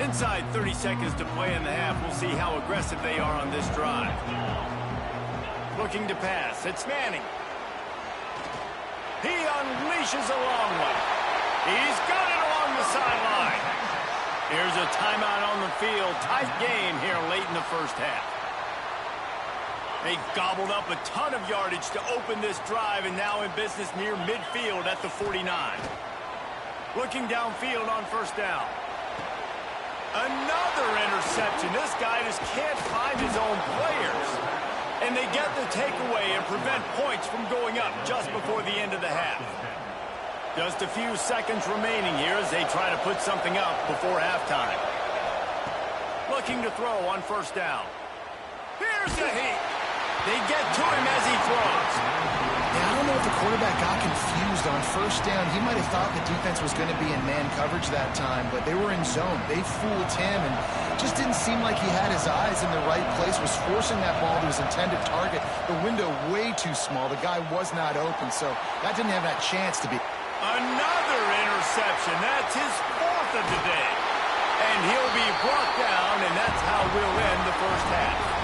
Inside 30 seconds to play in the half. We'll see how aggressive they are on this drive. Looking to pass. It's Manning. He unleashes a long one. He's got it along the sideline. Here's a timeout on the field. Tight game here late in the first half. They gobbled up a ton of yardage to open this drive and now in business near midfield at the 49. Looking downfield on first down. Another interception. This guy just can't find his own players. And they get the takeaway and prevent points from going up just before the end of the half. Just a few seconds remaining here as they try to put something up before halftime. Looking to throw on first down. Here's the heat. They get to him as he throws. Yeah, I don't know if the quarterback got confused on first down. He might have thought the defense was going to be in man coverage that time, but they were in zone. They fooled him and just didn't seem like he had his eyes in the right place, was forcing that ball to his intended target. The window way too small. The guy was not open, so that didn't have that chance to be. Another interception. That's his fourth of the day. And he'll be brought down, and that's how we'll end the first half.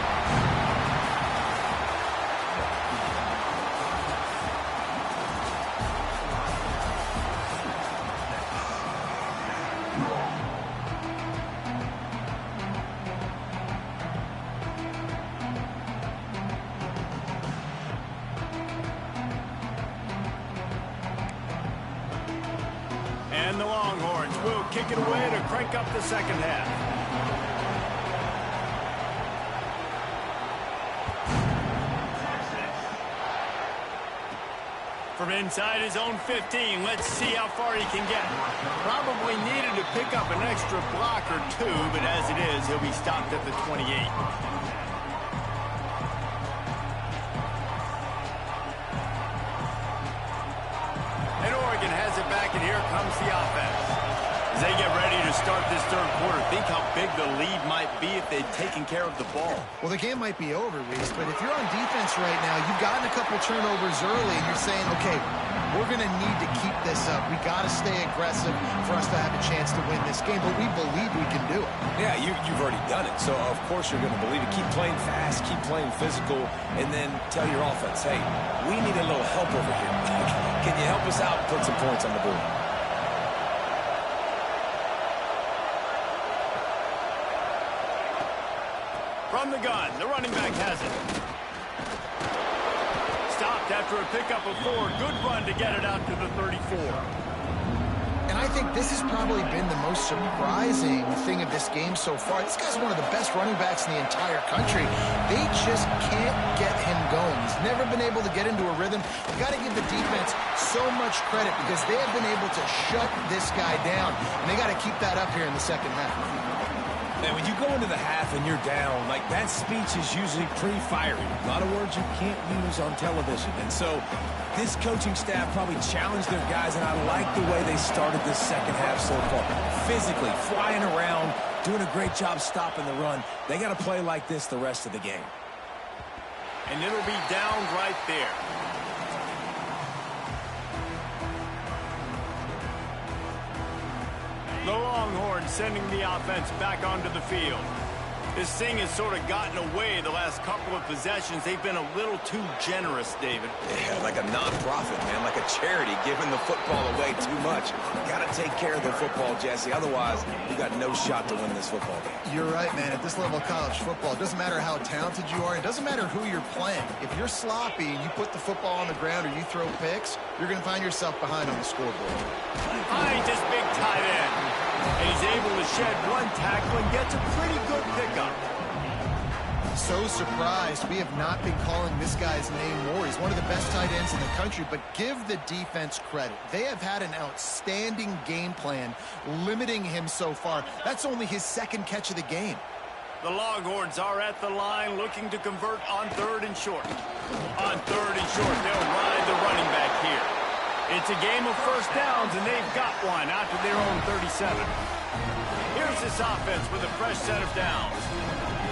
And the Longhorns will kick it away to crank up the second half. From inside his own 15, let's see how far he can get. Probably needed to pick up an extra block or two, but as it is, he'll be stopped at the 28. Back, and here comes the offense. As they get ready to start this third quarter, think how big the lead might be if they'd taken care of the ball. Well, the game might be over, Reese, but if you're on defense right now, you've gotten a couple turnovers early, and you're saying, okay, we're going to need to keep this up. We got to stay aggressive for us to have a chance to win this game, but we believe we can do it. Yeah, you've already done it, so of course you're going to believe it. Keep playing fast, keep playing physical, and then tell your offense, hey, we need a little help over here. Can you help us out and put some points on the board? From the gun, the running back has it. Stopped after a pickup of 4. Good run to get it out to the 34. And I think this has probably been the most surprising thing of this game so far. This guy's one of the best running backs in the entire country. They just can't get him going. He's never been able to get into a rhythm. You got to give the defense so much credit because they have been able to shut this guy down. And they got to keep that up here in the second half. Man, when you go into the half and you're down, like that speech is usually pretty fiery. A lot of words you can't use on television. And so this coaching staff probably challenged their guys, and I like the way they started this second half so far. Physically, flying around, doing a great job stopping the run. They got to play like this the rest of the game. And it'll be down right there. The Longhorns sending the offense back onto the field. This thing has sort of gotten away the last couple of possessions. They've been a little too generous, David. Yeah, like a non-profit, man, like a charity, giving the football away too much. Got to take care of the football, Jesse. Otherwise, you got no shot to win this football game. You're right, man. At this level of college football, it doesn't matter how talented you are. It doesn't matter who you're playing. If you're sloppy and you put the football on the ground or you throw picks, you're going to find yourself behind on the scoreboard. Finds his big tight end. And he's able to shed one tackle and gets a pretty good pickup. So surprised we have not been calling this guy's name more. He's one of the best tight ends in the country, but give the defense credit. They have had an outstanding game plan limiting him so far. That's only his second catch of the game. The Longhorns are at the line looking to convert on 3rd and short. On 3rd and short, they'll ride the running back here. It's a game of first downs, and they've got one out to their own 37. Here's this offense with a fresh set of downs.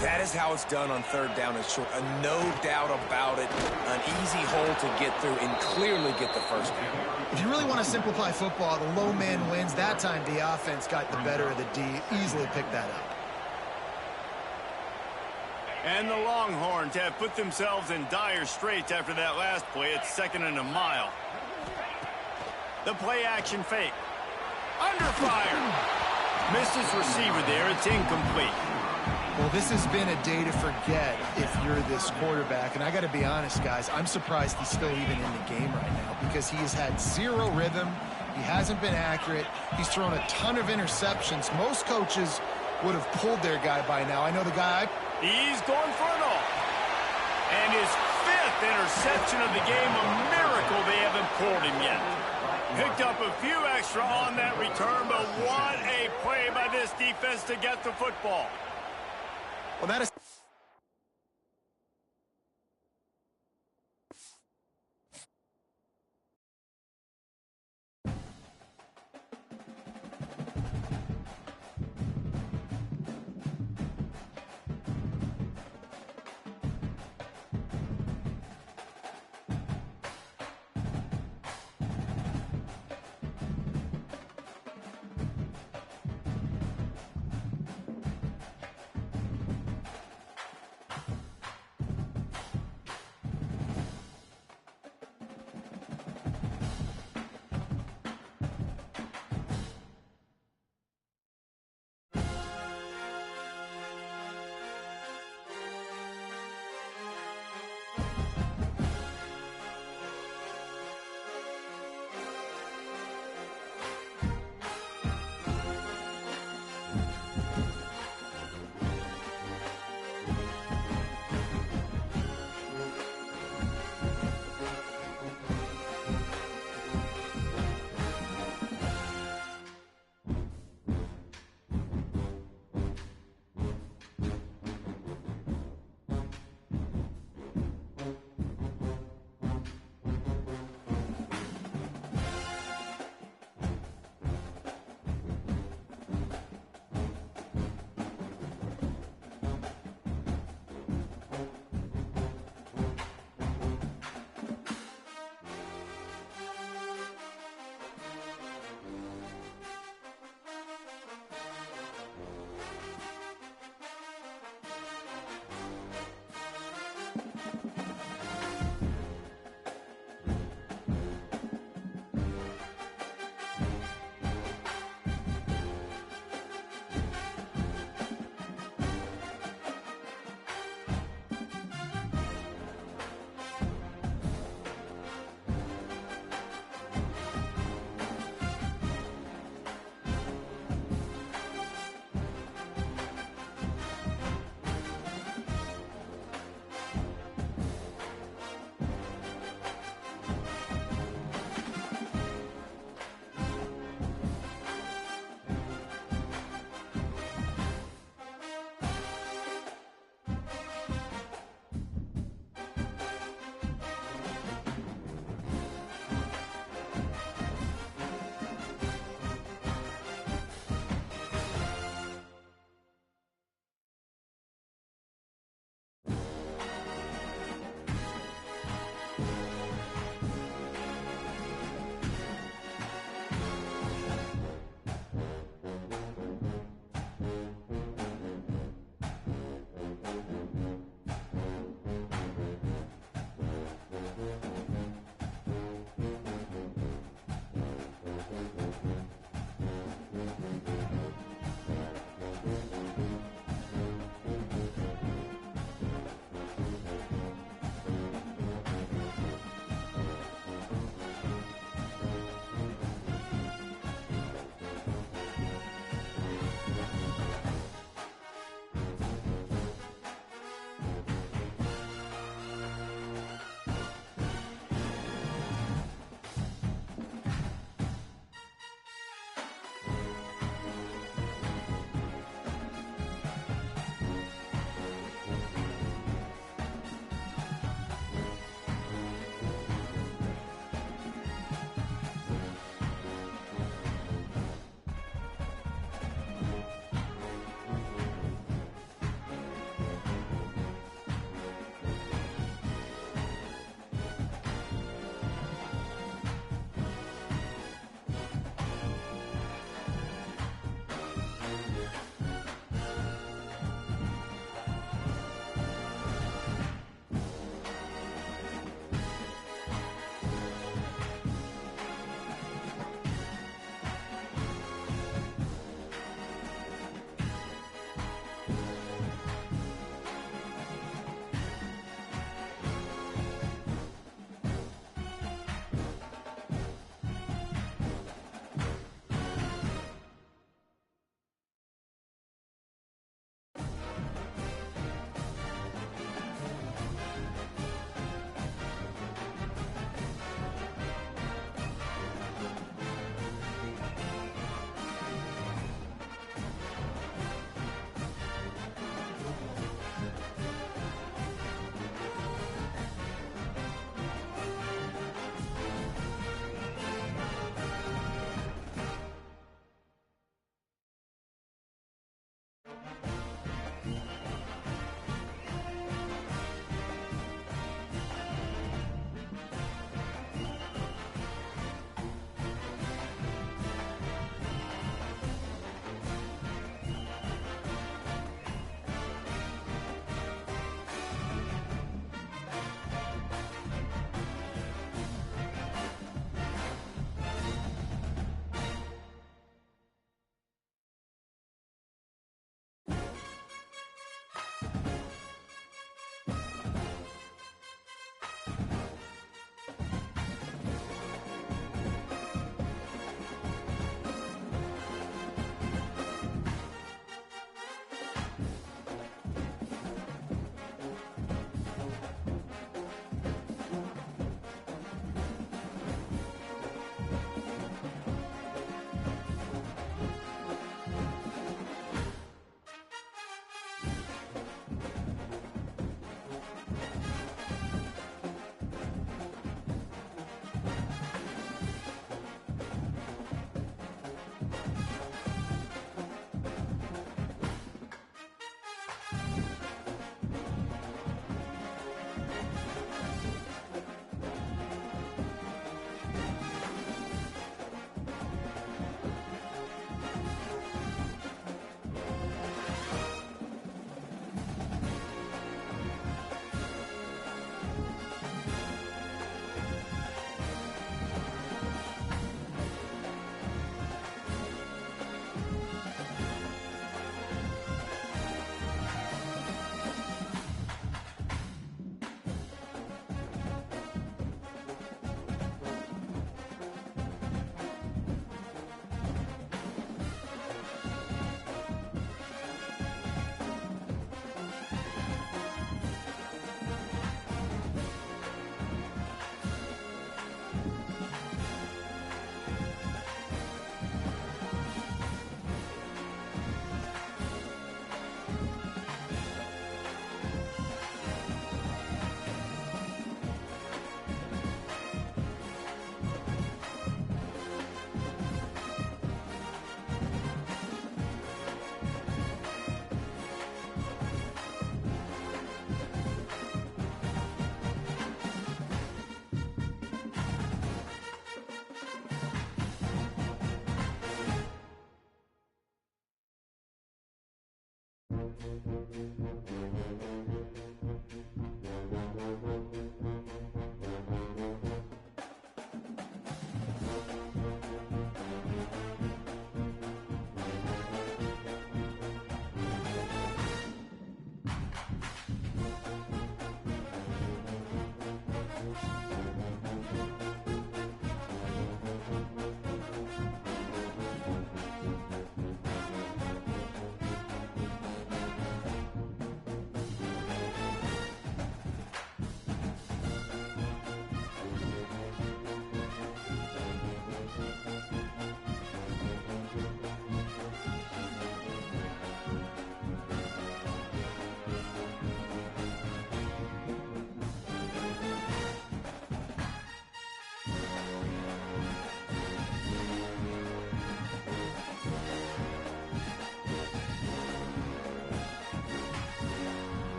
That is how it's done on third down and short. No doubt about it. An easy hole to get through and clearly get the first down. If you really want to simplify football, the low man wins. That time, the offense got the better of the D. Easily picked that up. And the Longhorns have put themselves in dire straits after that last play. It's 2nd and a mile. The play action fake. Under fire. Missed his receiver there. It's incomplete. Well, this has been a day to forget if you're this quarterback. And I got to be honest, guys, I'm surprised he's still even in the game right now because he has had zero rhythm. He hasn't been accurate. He's thrown a ton of interceptions. Most coaches would have pulled their guy by now. I know the guy. He's going for it all. And his 5th interception of the game, a miracle they haven't pulled him yet. Picked up a few extra on that return, but what a play by this defense to get the football. Well, that is...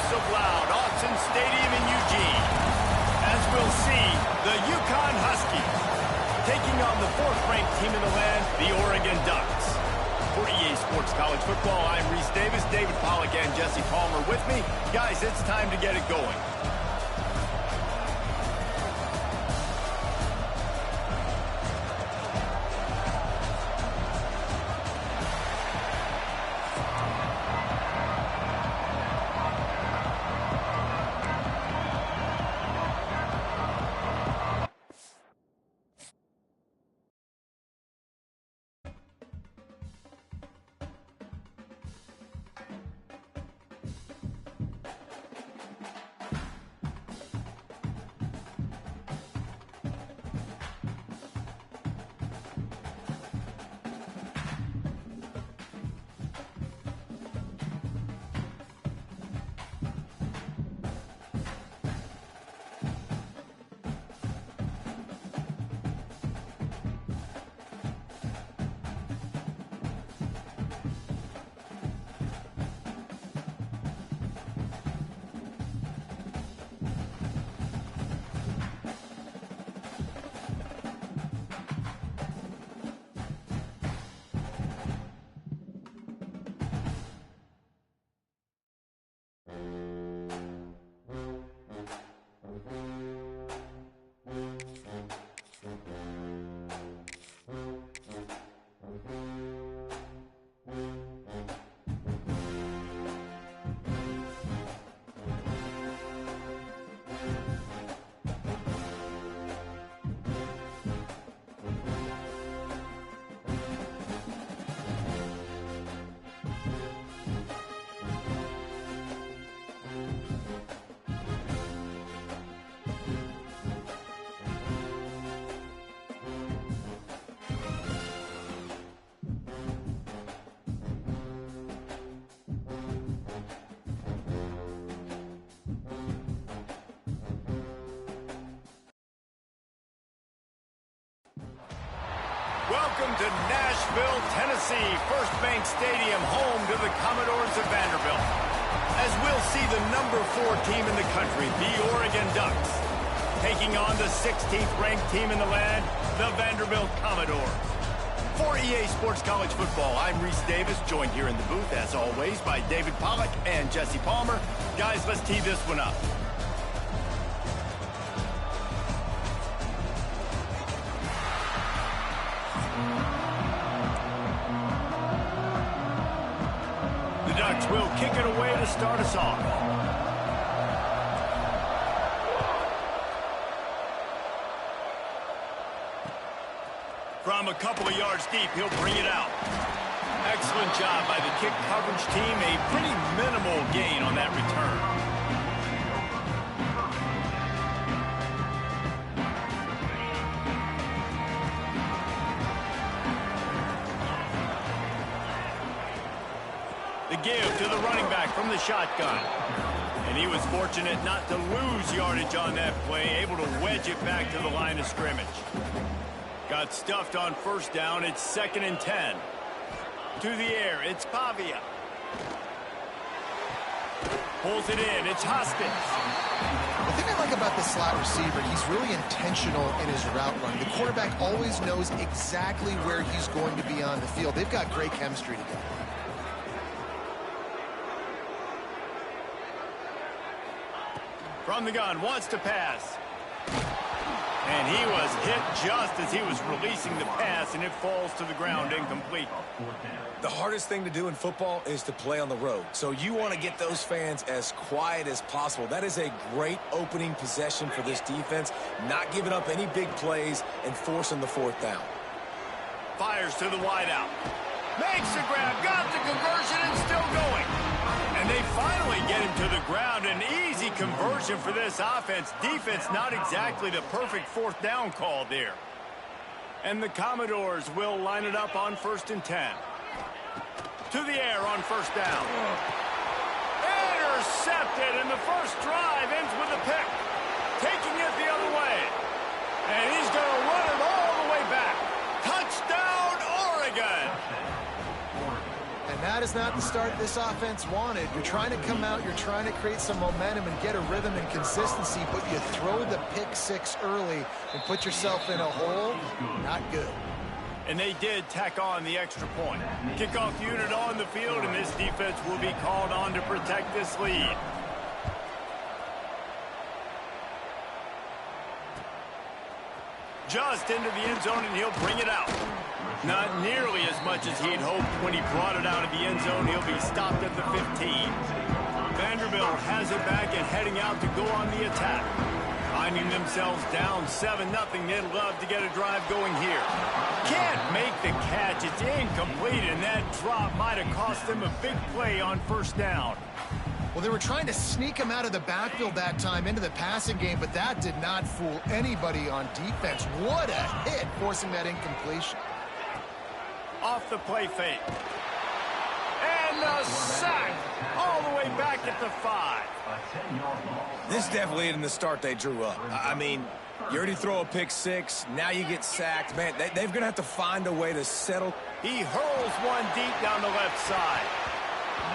of loud, Autzen Stadium in Eugene, as we'll see the Yukon Huskies taking on the 4th-ranked team in the land, the Oregon Ducks. For EA Sports College Football, I'm Reese Davis, David Pollack, and Jesse Palmer with me. Guys, it's time to get it going. Welcome to Nashville, Tennessee, First Bank Stadium, home to the Commodores of Vanderbilt, as we'll see the number 4 team in the country, the Oregon Ducks, taking on the 16th-ranked team in the land, the Vanderbilt Commodores. For EA Sports College Football, I'm Reese Davis, joined here in the booth, as always, by David Pollack and Jesse Palmer. Guys, let's tee this one up. Will kick it away to start us off. From a couple of yards deep, he'll bring it out. Excellent job by the kick coverage team. A pretty minimal gain on that return. The give to the running back from the shotgun. And he was fortunate not to lose yardage on that play, able to wedge it back to the line of scrimmage. Got stuffed on first down. It's 2nd and 10. To the air, it's Aveum. Pulls it in, it's Hoskins. The thing I like about the slot receiver, he's really intentional in his route run. The quarterback always knows exactly where he's going to be on the field. They've got great chemistry together. From the gun, wants to pass. And he was hit just as he was releasing the pass, and it falls to the ground incomplete. The hardest thing to do in football is to play on the road. So you want to get those fans as quiet as possible. That is a great opening possession for this defense, not giving up any big plays and forcing the 4th down. Fires to the wideout. Makes the grab, got the conversion, and still going. And they finally get him to the ground. An easy conversion for this offense. Defense, not exactly the perfect 4th down call there. And the Commodores will line it up on 1st and 10. To the air on 1st down. Intercepted, and the first drive ends with a pick. Taking it the other way. And he's going to run it all the way back. Touchdown, Oregon! And that that is not the start this offense wanted. You're trying to come out, you're trying to create some momentum and get a rhythm and consistency, but you throw the pick six early and put yourself in a hole. Not good. And they did tack on the extra point. Kickoff unit on the field, and this defense will be called on to protect this lead. Just into the end zone, and he'll bring it out. Not nearly as much as he'd hoped when he brought it out of the end zone. He'll be stopped at the 15. Vanderbilt has it back and heading out to go on the attack. Finding themselves down 7-0, they'd love to get a drive going here. Can't make the catch. It's incomplete, and that drop might have cost them a big play on first down. Well, they were trying to sneak him out of the backfield that time into the passing game, but that did not fool anybody on defense. What a hit, forcing that incompletion. Off the play fake. And a sack all the way back at the 5. This definitely isn't the start they drew up. I mean, you already throw a pick six, now you get sacked. Man, they're going to have to find a way to settle. He hurls one deep down the left side.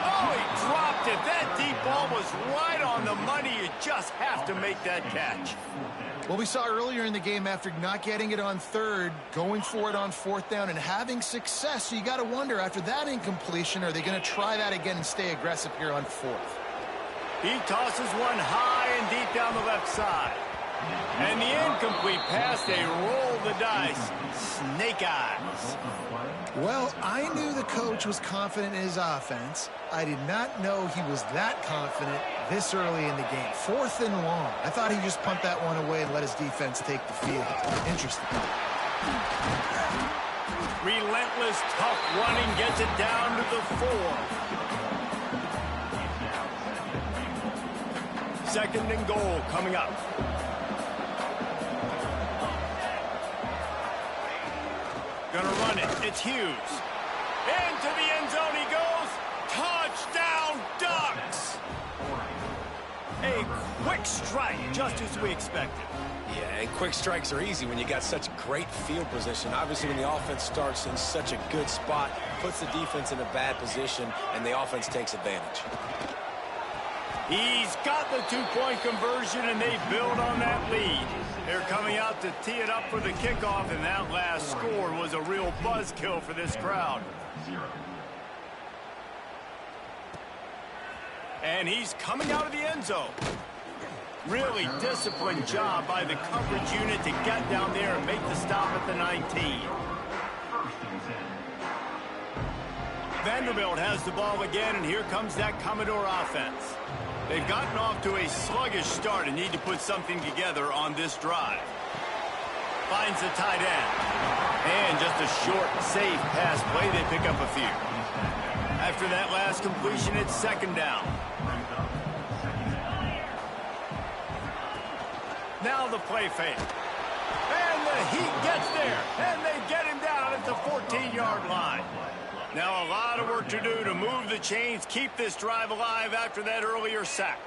Oh, he dropped it. That deep ball was right on the money. You just have to make that catch. Well, we saw earlier in the game, after not getting it on third, going for it on fourth down and having success. So you got to wonder, after that incompletion, are they going to try that again and stay aggressive here on fourth? He tosses one high and deep down the left side. And the incomplete pass, they roll the dice. Snake eyes. Well, I knew the coach was confident in his offense. I did not know he was that confident this early in the game. 4th and long. I thought he'd just punt that one away and let his defense take the field. Interesting. Relentless, tough running gets it down to the 4. Second and goal coming up. Gonna run it. It's Hughes. Into the end zone he goes. Touchdown, Ducks! A quick strike, just as we expected. Yeah, and quick strikes are easy when you got such great field position. Obviously, when the offense starts in such a good spot, puts the defense in a bad position, and the offense takes advantage. He's got the two-point conversion, and they build on that lead. They're coming out to tee it up for the kickoff, and that last score was a real buzzkill for this crowd. And he's coming out of the end zone. Really disciplined job by the coverage unit to get down there and make the stop at the 19. Vanderbilt has the ball again, and here comes that Commodore offense. They've gotten off to a sluggish start and need to put something together on this drive. Finds the tight end. And just a short, safe pass play, they pick up a few. After that last completion, it's second down. Now the play fake. And the Heat gets there. And they get him down at the 14-yard line. Now a lot of work to do to move the chains, keep this drive alive after that earlier sack.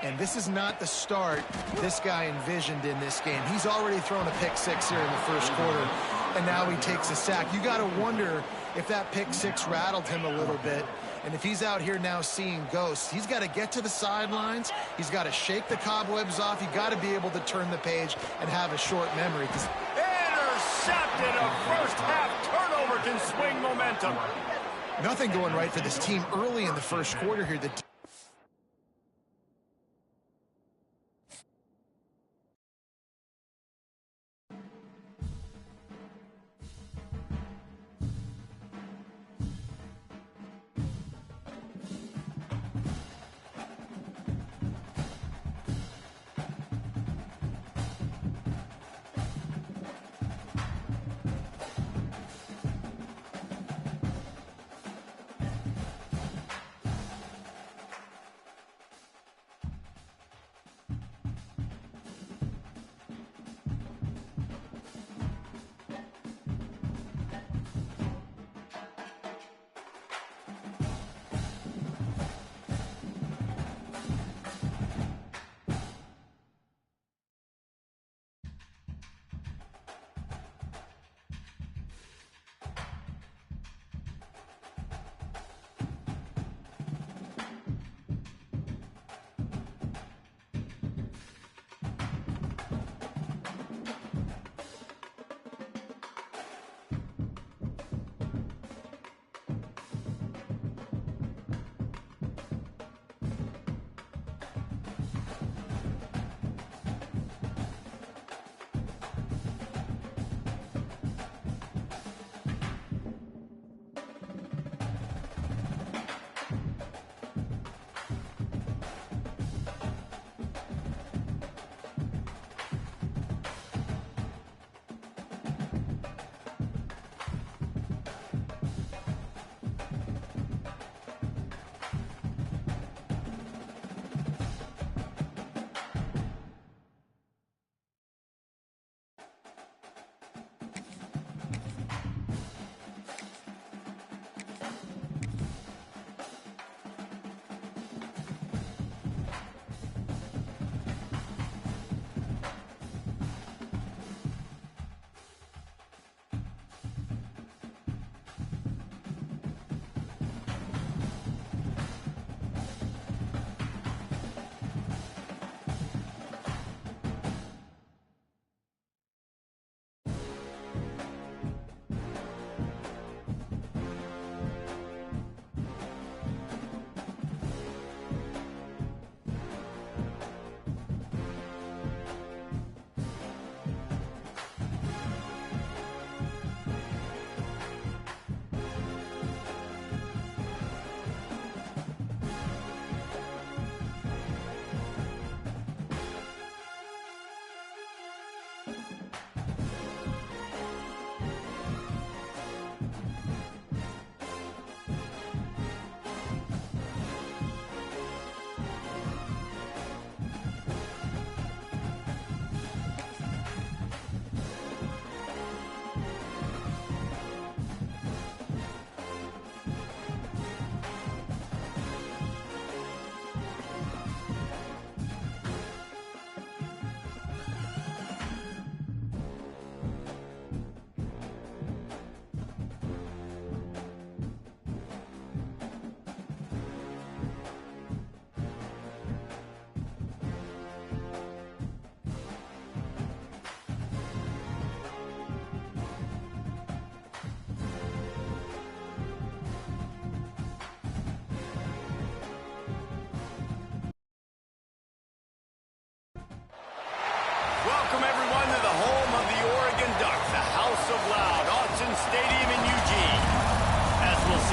And this is not the start this guy envisioned in this game. He's already thrown a pick six here in the first quarter, and now he takes a sack. You got to wonder if that pick six rattled him a little bit. And if he's out here now seeing ghosts, he's got to get to the sidelines. He's got to shake the cobwebs off. He's got to be able to turn the page and have a short memory. Intercepted. A first-half turnover can swing momentum. Nothing going right for this team early in the first quarter here.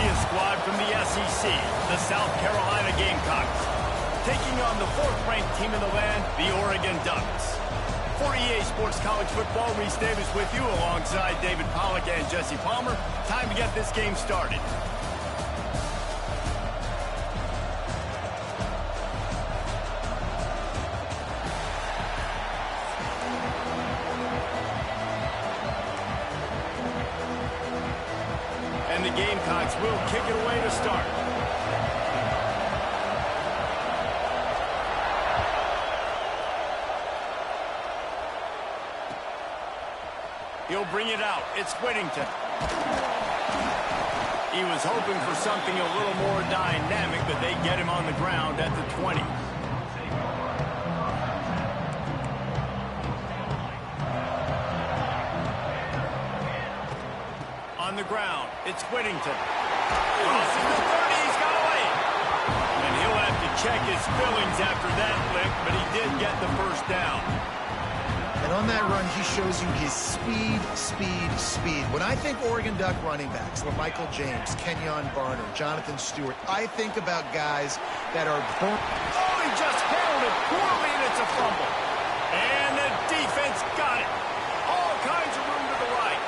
see a squad from the SEC, the South Carolina Gamecocks, taking on the 4th-ranked team in the land, the Oregon Ducks. For EA Sports College Football, Reese Davis with you alongside David Pollack and Jesse Palmer. Time to get this game started. And the Gamecocks will kick it away to start. He'll bring it out. It's Whittington. He was hoping for something a little more dynamic, but they get him on the ground at the 20. On the ground, it's Whittington. Crossing the 30, he's got away. And he'll have to check his feelings after that lick, but he did get the first down. And on that run, he shows you his speed, speed, speed. When I think Oregon Duck running backs, LaMichael James, Kenyon Barner, Jonathan Stewart, I think about guys that are born. Oh, he just handled it poorly, and it's a fumble. And the defense got it. All kinds of room to the right.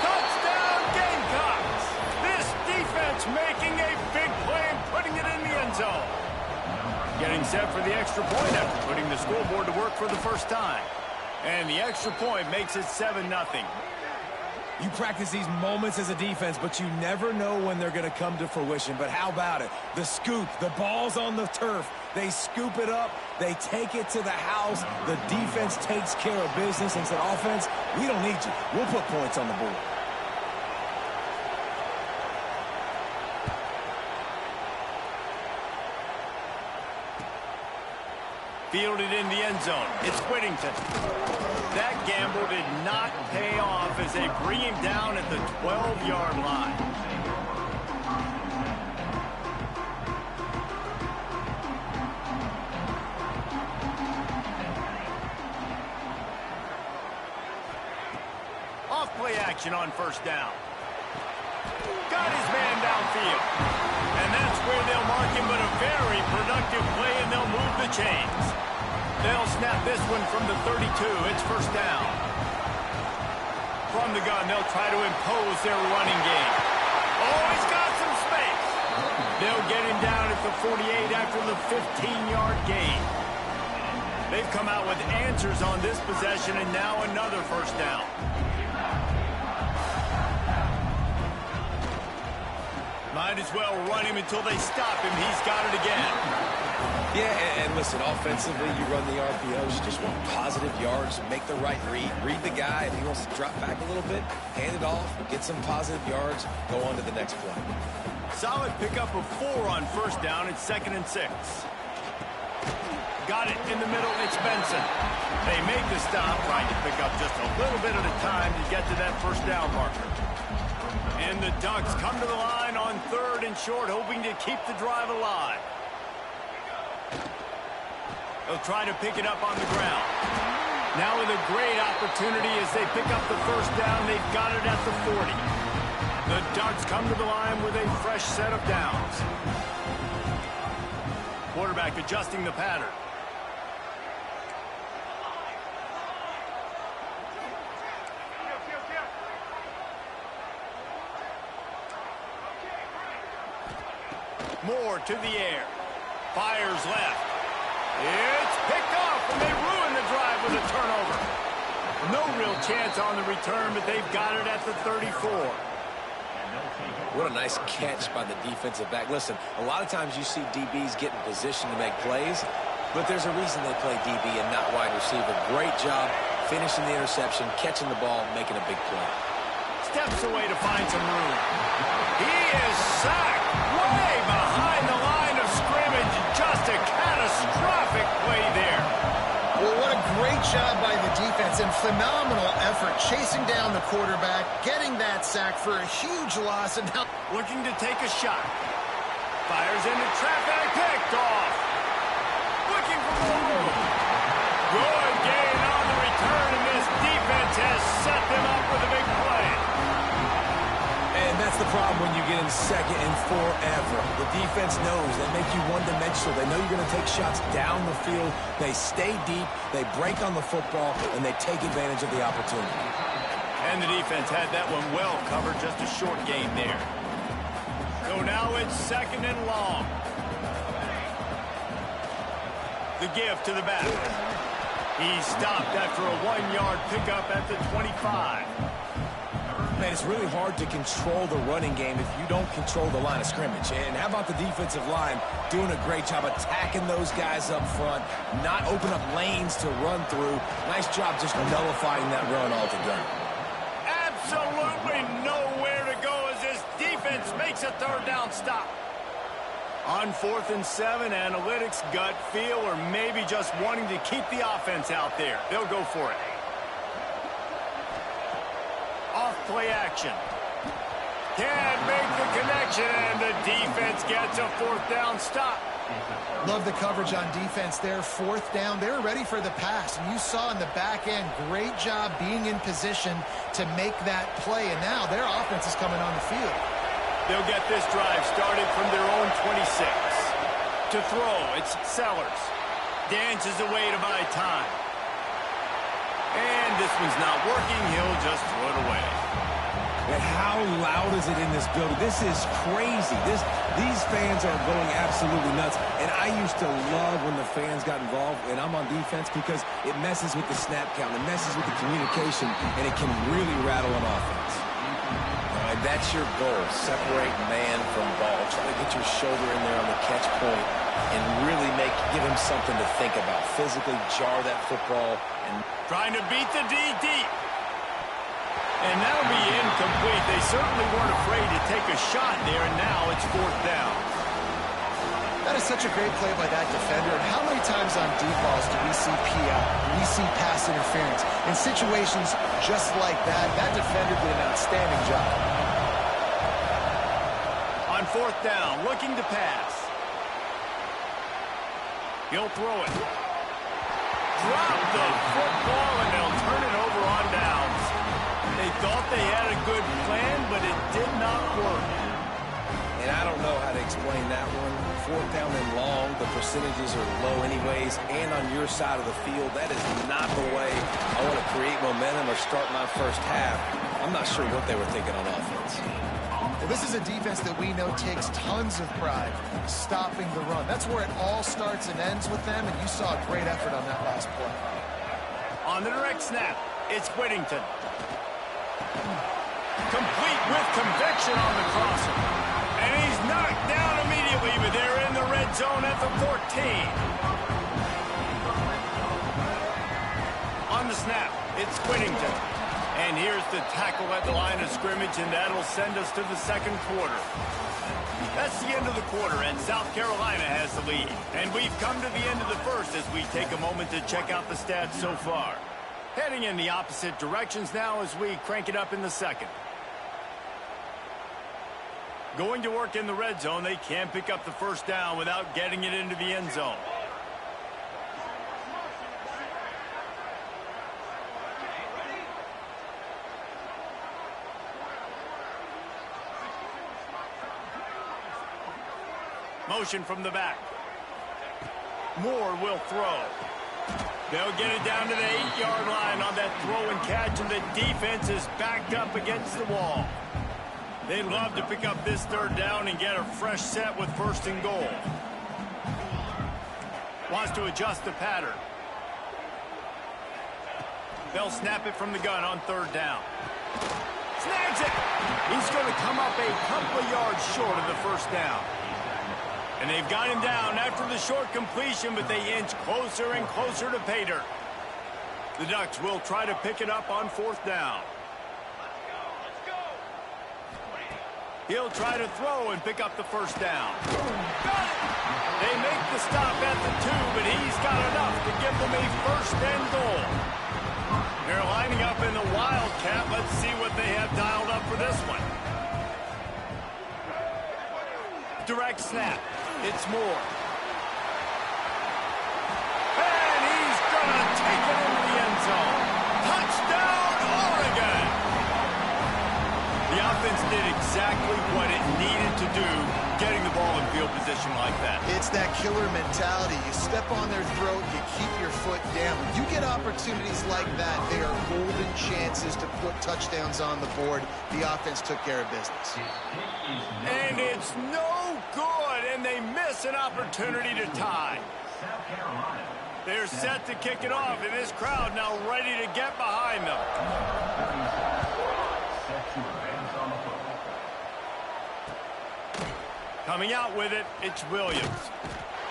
Touchdown, Gamecocks. This defense making a big play and putting it in the end zone. Getting set for the extra point after putting the scoreboard to work for the first time. And the extra point makes it 7-0. You practice these moments as a defense, but you never know when they're going to come to fruition. But how about it? The scoop, the ball's on the turf. They scoop it up. They take it to the house. The defense takes care of business and said, offense, we don't need you. We'll put points on the board. Fielded in the end zone. It's Whittington. That gamble did not pay off as they bring him down at the 12-yard line. Off-play action on first down. Got his man downfield. And that's where they'll mark him, but a very productive play, and they'll move the chains. They'll snap this one from the 32. It's first down. From the gun, they'll try to impose their running game. Oh, he's got some space. They'll get him down at the 48 after the 15-yard gain. They've come out with answers on this possession, and now another first down. Might as well run him until they stop him. He's got it again. Yeah, and listen, offensively, you run the RPOs. You just want positive yards, make the right read. Read the guy. If he wants to drop back a little bit, hand it off, get some positive yards, go on to the next play. Solid pickup of 4 on first down. It's 2nd and 6. Got it in the middle. It's Benson. They make the stop, trying to pick up just a little bit at a time to get to that first down marker. And the Ducks come to the line on 3rd and short, hoping to keep the drive alive. They'll try to pick it up on the ground. Now with a great opportunity as they pick up the first down. They've got it at the 40. The Ducks come to the line with a fresh set of downs. Quarterback adjusting the pattern. Moore to the air. Fires left. It's picked off, and they ruin the drive with a turnover. No real chance on the return, but they've got it at the 34. What a nice catch by the defensive back. Listen, a lot of times you see DBs get in position to make plays, but there's a reason they play DB and not wide receiver. Great job finishing the interception, catching the ball, making a big play. Steps away to find some room. He is sacked way behind the line of scrimmage. Just a catastrophic play there. Well, what a great job by the defense and phenomenal effort chasing down the quarterback, getting that sack for a huge loss, and now looking to take a shot. Fires into traffic, picked off. Looking for more room. Good gain on the return, and this defense has set them up with a big play. And that's That's the problem when you get in second and forever. The defense knows they make you one-dimensional. They know you're going to take shots down the field. They stay deep, they break on the football, and they take advantage of the opportunity. And the defense had that one well covered, just a short gain there. So now it's second and long. The give to the back. He's stopped after a 1-yard pickup at the 25. Man, it's really hard to control the running game if you don't control the line of scrimmage. And how about the defensive line doing a great job attacking those guys up front, not open up lanes to run through. Nice job just nullifying that run altogether. Absolutely nowhere to go as this defense makes a third down stop. On 4th and 7, analytics, gut feel, or maybe just wanting to keep the offense out there. They'll go for it. Off play action. Can't make the connection, and the defense gets a 4th down stop. Love the coverage on defense there. 4th down. They were ready for the pass. And you saw in the back end, great job being in position to make that play. And now their offense is coming on the field. They'll get this drive started from their own 26. To throw, it's Sellers. Dances away to buy time. And this one's not working. He'll just throw it away. And how loud is it in this building? This is crazy. These fans are going absolutely nuts. And I used to love when the fans got involved, and I'm on defense, because it messes with the snap count. It messes with the communication, and it can really rattle an offense. And that's your goal. Separate man from ball. Try to get your shoulder in there on the catch point and really give him something to think about. Physically jar that football. And trying to beat the D deep. And that'll be incomplete. They certainly weren't afraid to take a shot there, and now it's 4th down. That is such a great play by that defender. And how many times on deep balls do we see PI? We see pass interference. In situations just like that, that defender did an outstanding job. On 4th down, looking to pass. He'll throw it. Drop the football, and they'll turn it over on downs. They thought they had a good plan, but it did not work. And I don't know how to explain that one. 4th down and long, the percentages are low anyways, and on your side of the field, that is not the way I want to create momentum or start my first half. I'm not sure what they were thinking on offense. Well, this is a defense that we know takes tons of pride stopping the run. That's where it all starts and ends with them, and you saw a great effort on that last play. On the direct snap, it's Whittington. Complete with conviction on the crosser. And he's knocked down immediately, but they're in the red zone at the 14. On the snap, it's Whittington. And here's the tackle at the line of scrimmage, and that'll send us to the 2nd quarter. That's the end of the quarter, and South Carolina has the lead. And we've come to the end of the 1st as we take a moment to check out the stats so far. Heading in the opposite directions now as we crank it up in the 2nd. Going to work in the red zone, they can't pick up the 1st down without getting it into the end zone. Motion from the back. Moore will throw. They'll get it down to the 8-yard line on that throw and catch, and the defense is backed up against the wall. They'd love to pick up this 3rd down and get a fresh set with 1st and goal. Wants to adjust the pattern. They'll snap it from the gun on 3rd down. Snags it! He's going to come up a couple of yards short of the 1st down. And they've got him down after the short completion, but they inch closer and closer to pay dirt. The Ducks will try to pick it up on 4th down. He'll try to throw and pick up the 1st down. Got it! They make the stop at the 2, but he's got enough to give them a 1st and goal. They're lining up in the Wildcat. Let's see what they have dialed up for this one. Direct snap. It's Moore. And he's going to take it into the end zone. Touchdown, Oregon! The offense did exactly what it needed to do, getting the ball in field position like that. It's that killer mentality. You step on their throat, you keep your foot down. When you get opportunities like that, they are golden chances to put touchdowns on the board. The offense took care of business. And it's no good, and they miss an opportunity to tie. They're set to kick it off, and this crowd now ready to get behind them. Coming out with it, it's Williams.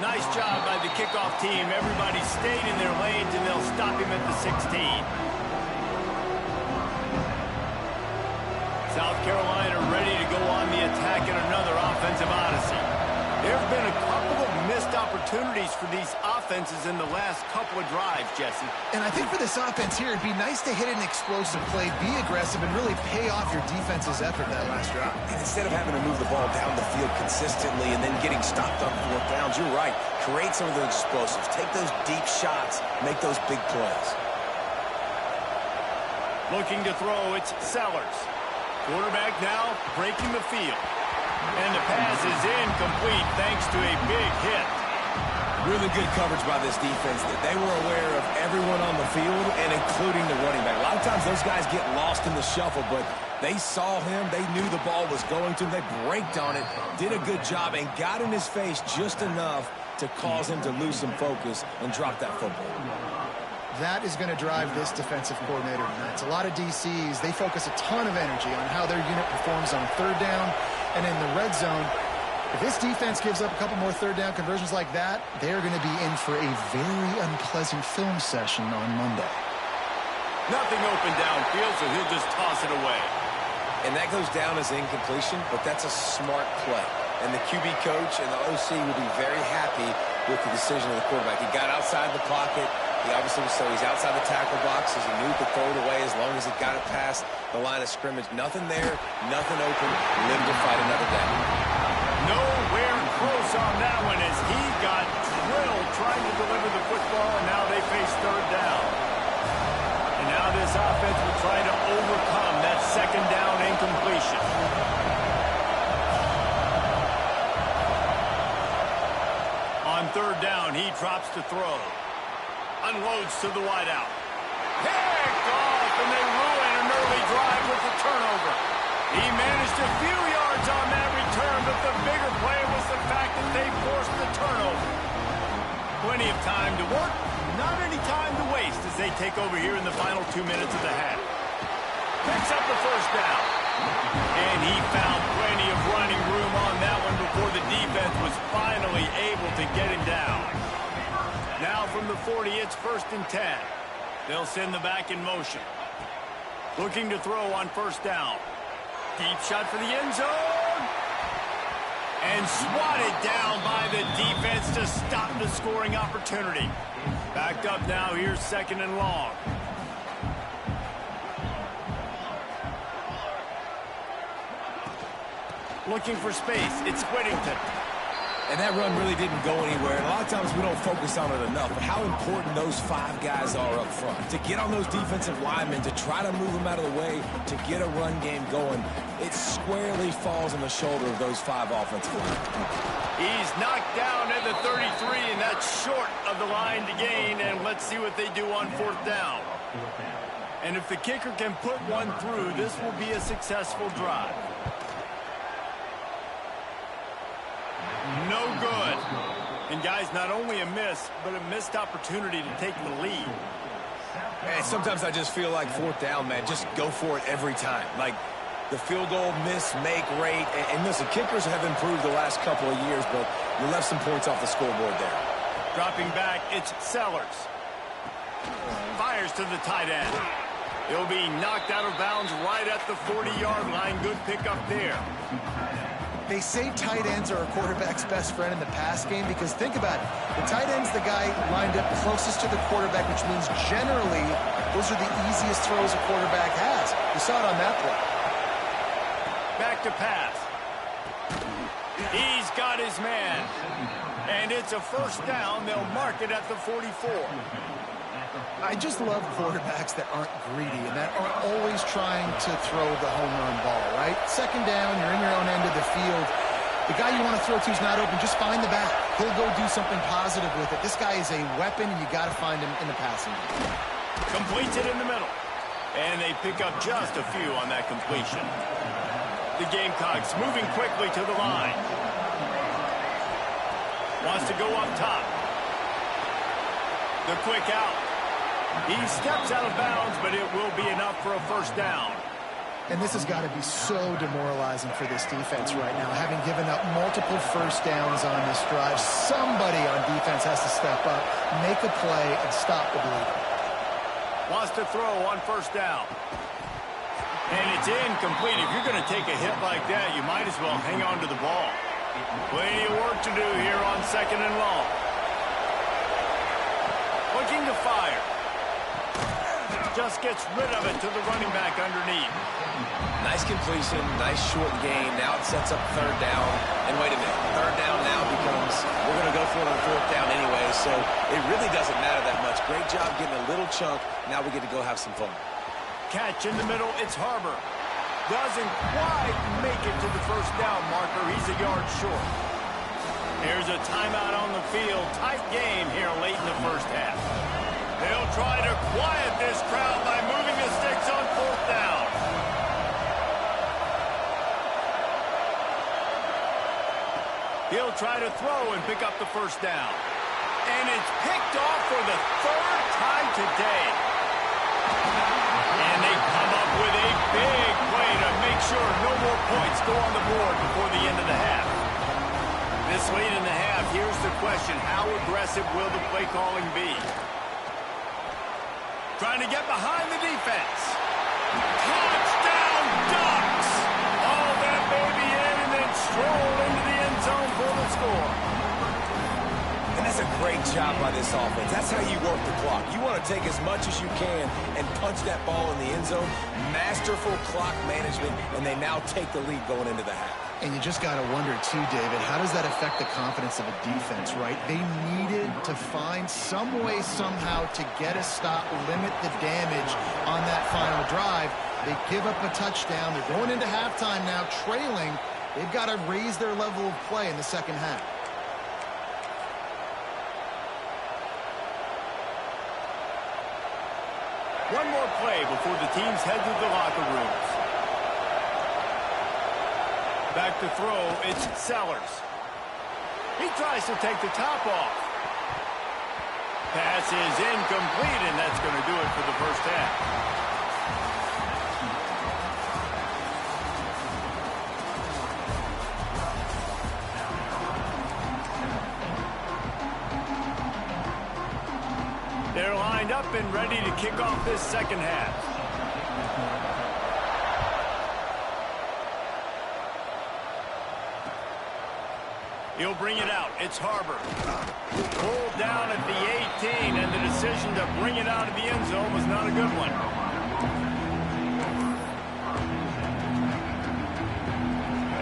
Nice job by the kickoff team. Everybody stayed in their lanes, and they'll stop him at the 16. South Carolina ready to go on the attack in another offensive odyssey. There have been a couple of missed opportunities for these offenses in the last couple of drives, Jesse. And I think for this offense here, it'd be nice to hit an explosive play, be aggressive, and really pay off your defense's effort that last drive. And instead of having to move the ball down the field consistently and then getting stopped on fourth downs, you're right. Create some of those explosives. Take those deep shots. Make those big plays. Looking to throw, it's Sellers. Quarterback now breaking the field. And the pass is incomplete thanks to a big hit. Really good coverage by this defense. They were aware of everyone on the field and including the running back. A lot of times those guys get lost in the shuffle, but they saw him. They knew the ball was going to him. They braked on it, did a good job, and got in his face just enough to cause him to lose some focus and drop that football. That is going to drive this defensive coordinator tonight. It's a lot of DCs. They focus a ton of energy on how their unit performs on third down and in the red zone. If this defense gives up a couple more third down conversions like that, they're going to be in for a very unpleasant film session on Monday. Nothing open downfield, so he'll just toss it away. And that goes down as incompletion, but that's a smart play. And the QB coach and the OC will be very happy with the decision of the quarterback. He got outside the pocket. He obviously so he's outside the tackle box as he knew to throw it away as long as he got it past the line of scrimmage. Nothing there, nothing open. Live to fight another day. Nowhere close on that one as he got drilled trying to deliver the football, and now they face third down. And now this offense will try to overcome that second down incompletion. On third down, he drops to throw. Unloads to the wideout. Picked off, and they ruin an early drive with the turnover. He managed a few yards on that return, but the bigger play was the fact that they forced the turnover. Plenty of time to work, not any time to waste as they take over here in the final 2 minutes of the half. Picks up the first down. And he found plenty of running room on that one before the defense was finally able to get him down. Now from the 40, it's 1st and 10. They'll send the back in motion. Looking to throw on first down. Deep shot for the end zone. And swatted down by the defense to stop the scoring opportunity. Backed up now, here's 2nd and long. Looking for space, it's Whittington. And that run really didn't go anywhere. And a lot of times we don't focus on it enough. But how important those 5 guys are up front. To get on those defensive linemen, to try to move them out of the way, to get a run game going, it squarely falls on the shoulder of those 5 offensive linemen. He's knocked down at the 33, and that's short of the line to gain. And let's see what they do on 4th down. And if the kicker can put one through, this will be a successful drive. No good. And guys, not only a miss, but a missed opportunity to take the lead. And sometimes I just feel like 4th down, man, just go for it every time. Like the field goal miss, make rate. And listen, kickers have improved the last couple of years, but you left some points off the scoreboard there. Dropping back, it's Sellers. Fires to the tight end. He'll be knocked out of bounds right at the 40-yard line. Good pickup there. They say tight ends are a quarterback's best friend in the pass game because think about it. The tight end's the guy lined up closest to the quarterback, which means generally those are the easiest throws a quarterback has. You saw it on that play. Back to pass. He's got his man. And it's a 1st down. They'll mark it at the 44. I just love quarterbacks that aren't greedy and that aren't always trying to throw the home run ball, right? second down, you're in your own end of the field. The guy you want to throw to is not open. Just find the back. He'll go do something positive with it. This guy is a weapon, and you got to find him in the passing game. Completes it in the middle. And they pick up just a few on that completion. The Gamecocks moving quickly to the line. Wants to go up top. The quick out. He steps out of bounds, but it will be enough for a first down. And this has got to be so demoralizing for this defense right now, having given up multiple first downs on this drive. Somebody on defense has to step up, make a play, and stop the bleeding. Wants to throw on first down. And it's incomplete. If you're going to take a hit like that, you might as well hang on to the ball. Plenty of work to do here on second and long. Looking to fire. Just gets rid of it to the running back underneath. Nice completion, nice short gain. Now it sets up third down. And wait a minute, third down now becomes, we're going to go for it on fourth down anyway, so it really doesn't matter that much. Great job getting a little chunk. Now we get to go have some fun. Catch in the middle, it's Harbor. Doesn't quite make it to the first down marker. He's a yard short. There's a timeout on the field. Tight game here late in the first half. They'll try to quiet this crowd by moving the sticks on fourth down. He'll try to throw and pick up the first down. And it's picked off for the third time today. And they come up with a big play to make sure no more points go on the board before the end of the half. This late in the half, here's the question. How aggressive will the play calling be? Trying to get behind the defense. Touchdown Ducks! All that baby in and then stroll into the end zone for the score. And that's a great job by this offense. That's how you work the clock. You want to take as much as you can and punch that ball in the end zone. Masterful clock management, and they now take the lead going into the half. And you just got to wonder, too, David, how does that affect the confidence of a defense, right? They needed to find some way, somehow, to get a stop, limit the damage on that final drive. They give up a touchdown. They're going into halftime now, trailing. They've got to raise their level of play in the second half. One more play before the teams head to the locker rooms. Back to throw, it's Sellers. He tries to take the top off. Pass is incomplete, and that's going to do it for the first half. They're lined up and ready to kick off this second half. He'll bring it out. It's Harbor. Pulled down at the 18, and the decision to bring it out of the end zone was not a good one.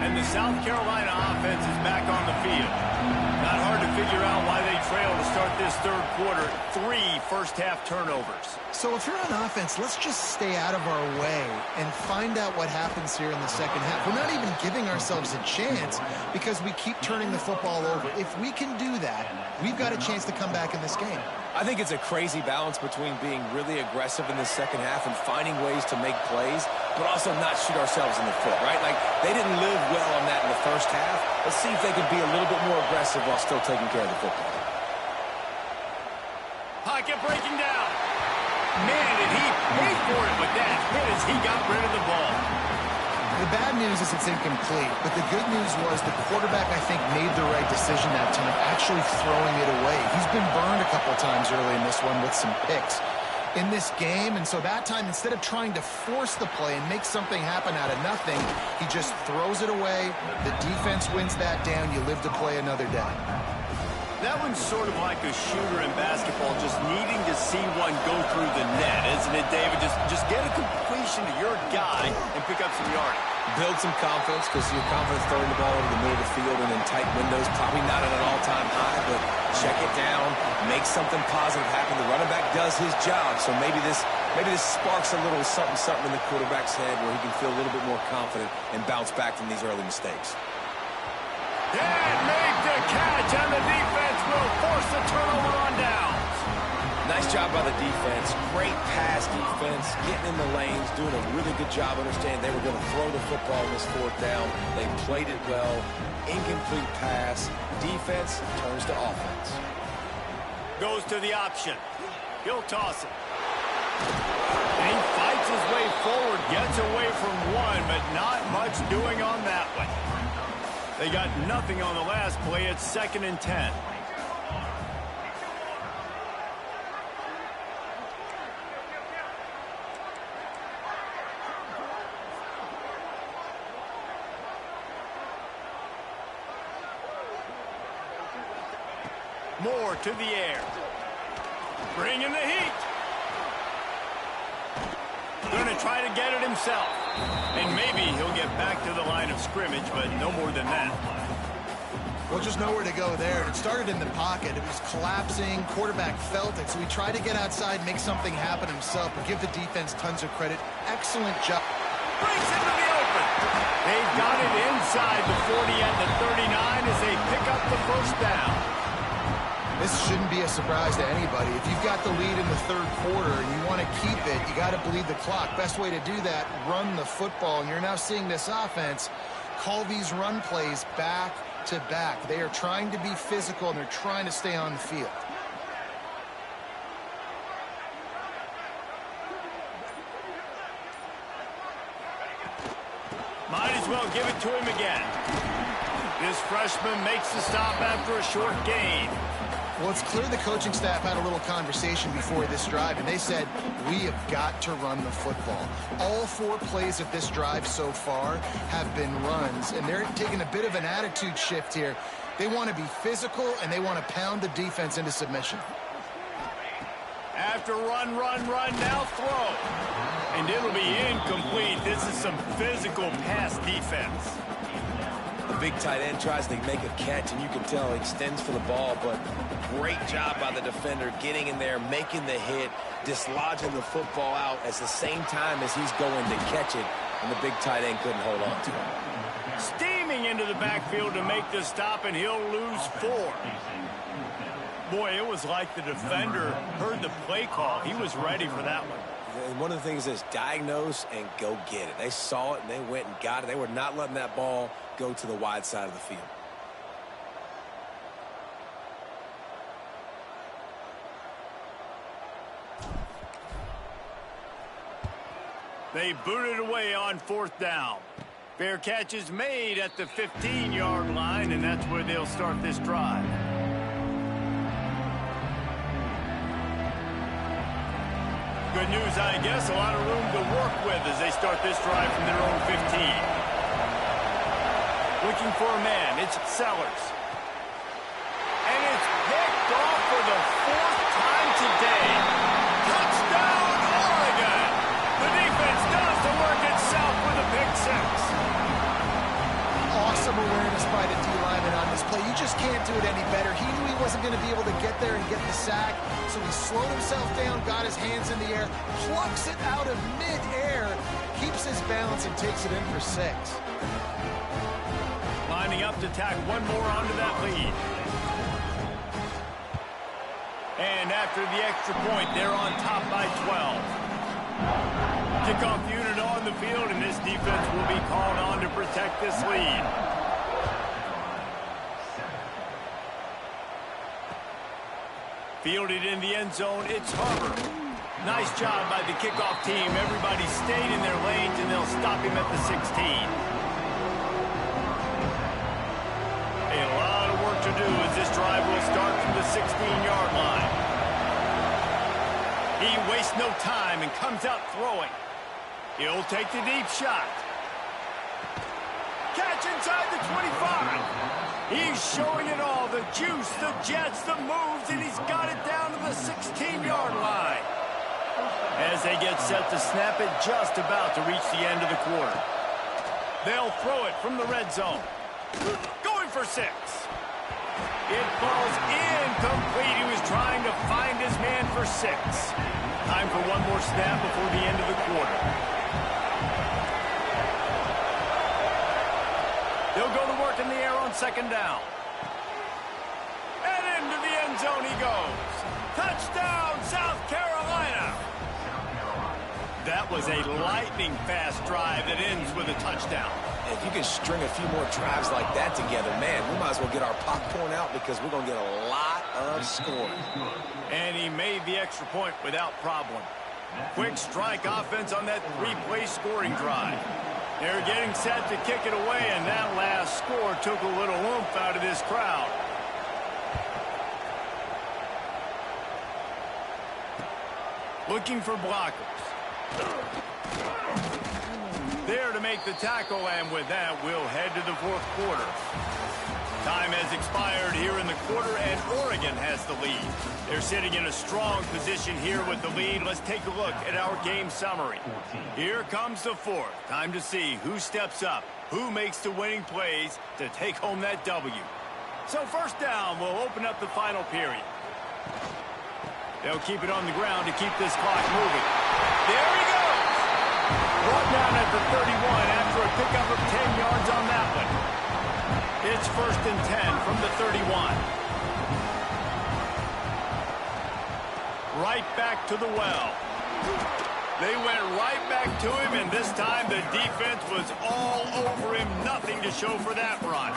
And the South Carolina offense is back on the field. Not hard to figure out why they trail to start this third quarter. 3 first-half turnovers. So if you're on offense, let's just stay out of our way and find out what happens here in the second half. We're not even giving ourselves a chance because we keep turning the football over. If we can do that, we've got a chance to come back in this game. I think it's a crazy balance between being really aggressive in the second half and finding ways to make plays, but also not shoot ourselves in the foot, right? Like, they didn't live well on that in the first half. Let's see if they can be a little bit more aggressive while still taking care of the football. Pocket breaking down. Man, did he pay for it with that hit as he got rid of the ball. The bad news is it's incomplete, but the good news was the quarterback, I think, made the right decision that time, actually throwing it away. He's been burned a couple times early in this one with some picks in this game, and so that time, instead of trying to force the play and make something happen out of nothing, he just throws it away. The defense wins that down. You live to play another day. That one's sort of like a shooter in basketball, just needing to see one go through the net, isn't it, David? Just get a completion to your guy and pick up some yardage. Build some confidence, because your confidence throwing the ball over the middle of the field and in tight windows, probably not at an all-time high, but check it down, make something positive happen. The running back does his job, so maybe this Maybe this sparks a little something in the quarterback's head where he can feel a little bit more confident and bounce back from these early mistakes. And make the catch, and the defense will force the turnover on downs. Nice job by the defense. Great pass defense, getting in the lanes, doing a really good job understanding they were going to throw the football in this fourth down. They played it well. Incomplete pass. Defense turns to offense. Goes to the option. He'll toss it. And he fights his way forward, gets away from one, but not much doing on that one. They got nothing on the last play. It's 2nd and 10. Moore to the air. Bringing the heat. Going to try to get it himself. And maybe he'll get back to the line of scrimmage, but no more than that. Well, just nowhere to go there. It started in the pocket. It was collapsing. Quarterback felt it, so he tried to get outside, make something happen himself, but give the defense tons of credit. Excellent job. Breaks into the open. They've got it inside the 40 and the 39 as they pick up the first down. This shouldn't be a surprise to anybody. If you've got the lead in the third quarter and you want to keep it, you got to bleed the clock. Best way to do that, run the football. And you're now seeing this offense call these run plays back to back. They are trying to be physical, and they're trying to stay on the field. Might as well give it to him again. This freshman makes the stop after a short gain. Well, it's clear the coaching staff had a little conversation before this drive, and they said, we have got to run the football. All 4 plays of this drive so far have been runs, and they're taking a bit of an attitude shift here. They want to be physical, and they want to pound the defense into submission. After run, now throw. And it'll be incomplete. This is some physical pass defense. The big tight end tries to make a catch, and you can tell he extends for the ball, but great job by the defender getting in there, making the hit, dislodging the football out at the same time as he's going to catch it, and the big tight end couldn't hold on to it. Steaming into the backfield to make the stop, and he'll lose 4. Boy, it was like the defender heard the play call. He was ready for that one. And one of the things is diagnose and go get it. They saw it, and they went and got it. They were not letting that ball go to the wide side of the field. They booted away on 4th down. Fair catch is made at the 15-yard line, and that's where they'll start this drive. Good news, I guess. A lot of room to work with as they start this drive from their own 15. Looking for a man. It's Sellers. And it's picked off for the 4th time today. Touchdown, Oregon! The defense does the work itself with a pick 6. Awesome awareness by the D-lineman on this play. You just can't do it any better. He knew he wasn't going to be able to get there and get the sack, so he slowed himself down, got his hands in the air, plucks it out of mid-air, keeps his balance, and takes it in for 6. Lining up to tack one more onto that lead. And after the extra point, they're on top by 12. Kickoff unit on the field, and this defense will be called on to protect this lead. Fielded in the end zone, it's Harbor. Nice job by the kickoff team. Everybody stayed in their lanes, and they'll stop him at the 16. A lot of work to do as this drive will start from the 16-yard line. He wastes no time and comes out throwing. He'll take the deep shot. Catch inside the 25. He's showing it all, the juice, the jets, the moves, and he's got it down to the 16-yard line. As they get set to snap it, just about to reach the end of the quarter. They'll throw it from the red zone. Going for 6. It falls incomplete. He was trying to find his man for 6. Time for one more snap before the end of the quarter. They'll go to work in the air on 2nd down. And into the end zone he goes. Touchdown, South Carolina. That was a lightning-fast drive that ends with a touchdown. If you can string a few more drives like that together, man, we might as well get our popcorn out because we're going to get a lot of scoring. And he made the extra point without problem. Quick strike offense on that 3-play scoring drive. They're getting set to kick it away, and that last score took a little oomph out of this crowd. Looking for blockers. There to make the tackle, and with that, we'll head to the 4th quarter. Time has expired here in the quarter, and Oregon has the lead. They're sitting in a strong position here with the lead. Let's take a look at our game summary. Here comes the 4th. Time to see who steps up, who makes the winning plays to take home that W. So 1st down will open up the final period. They'll keep it on the ground to keep this clock moving. There he goes! Brought down at the 31 after a pickup of 10 yards on that one. It's 1st and 10 from the 31. Right back to the well. They went right back to him, and this time the defense was all over him. Nothing to show for that run.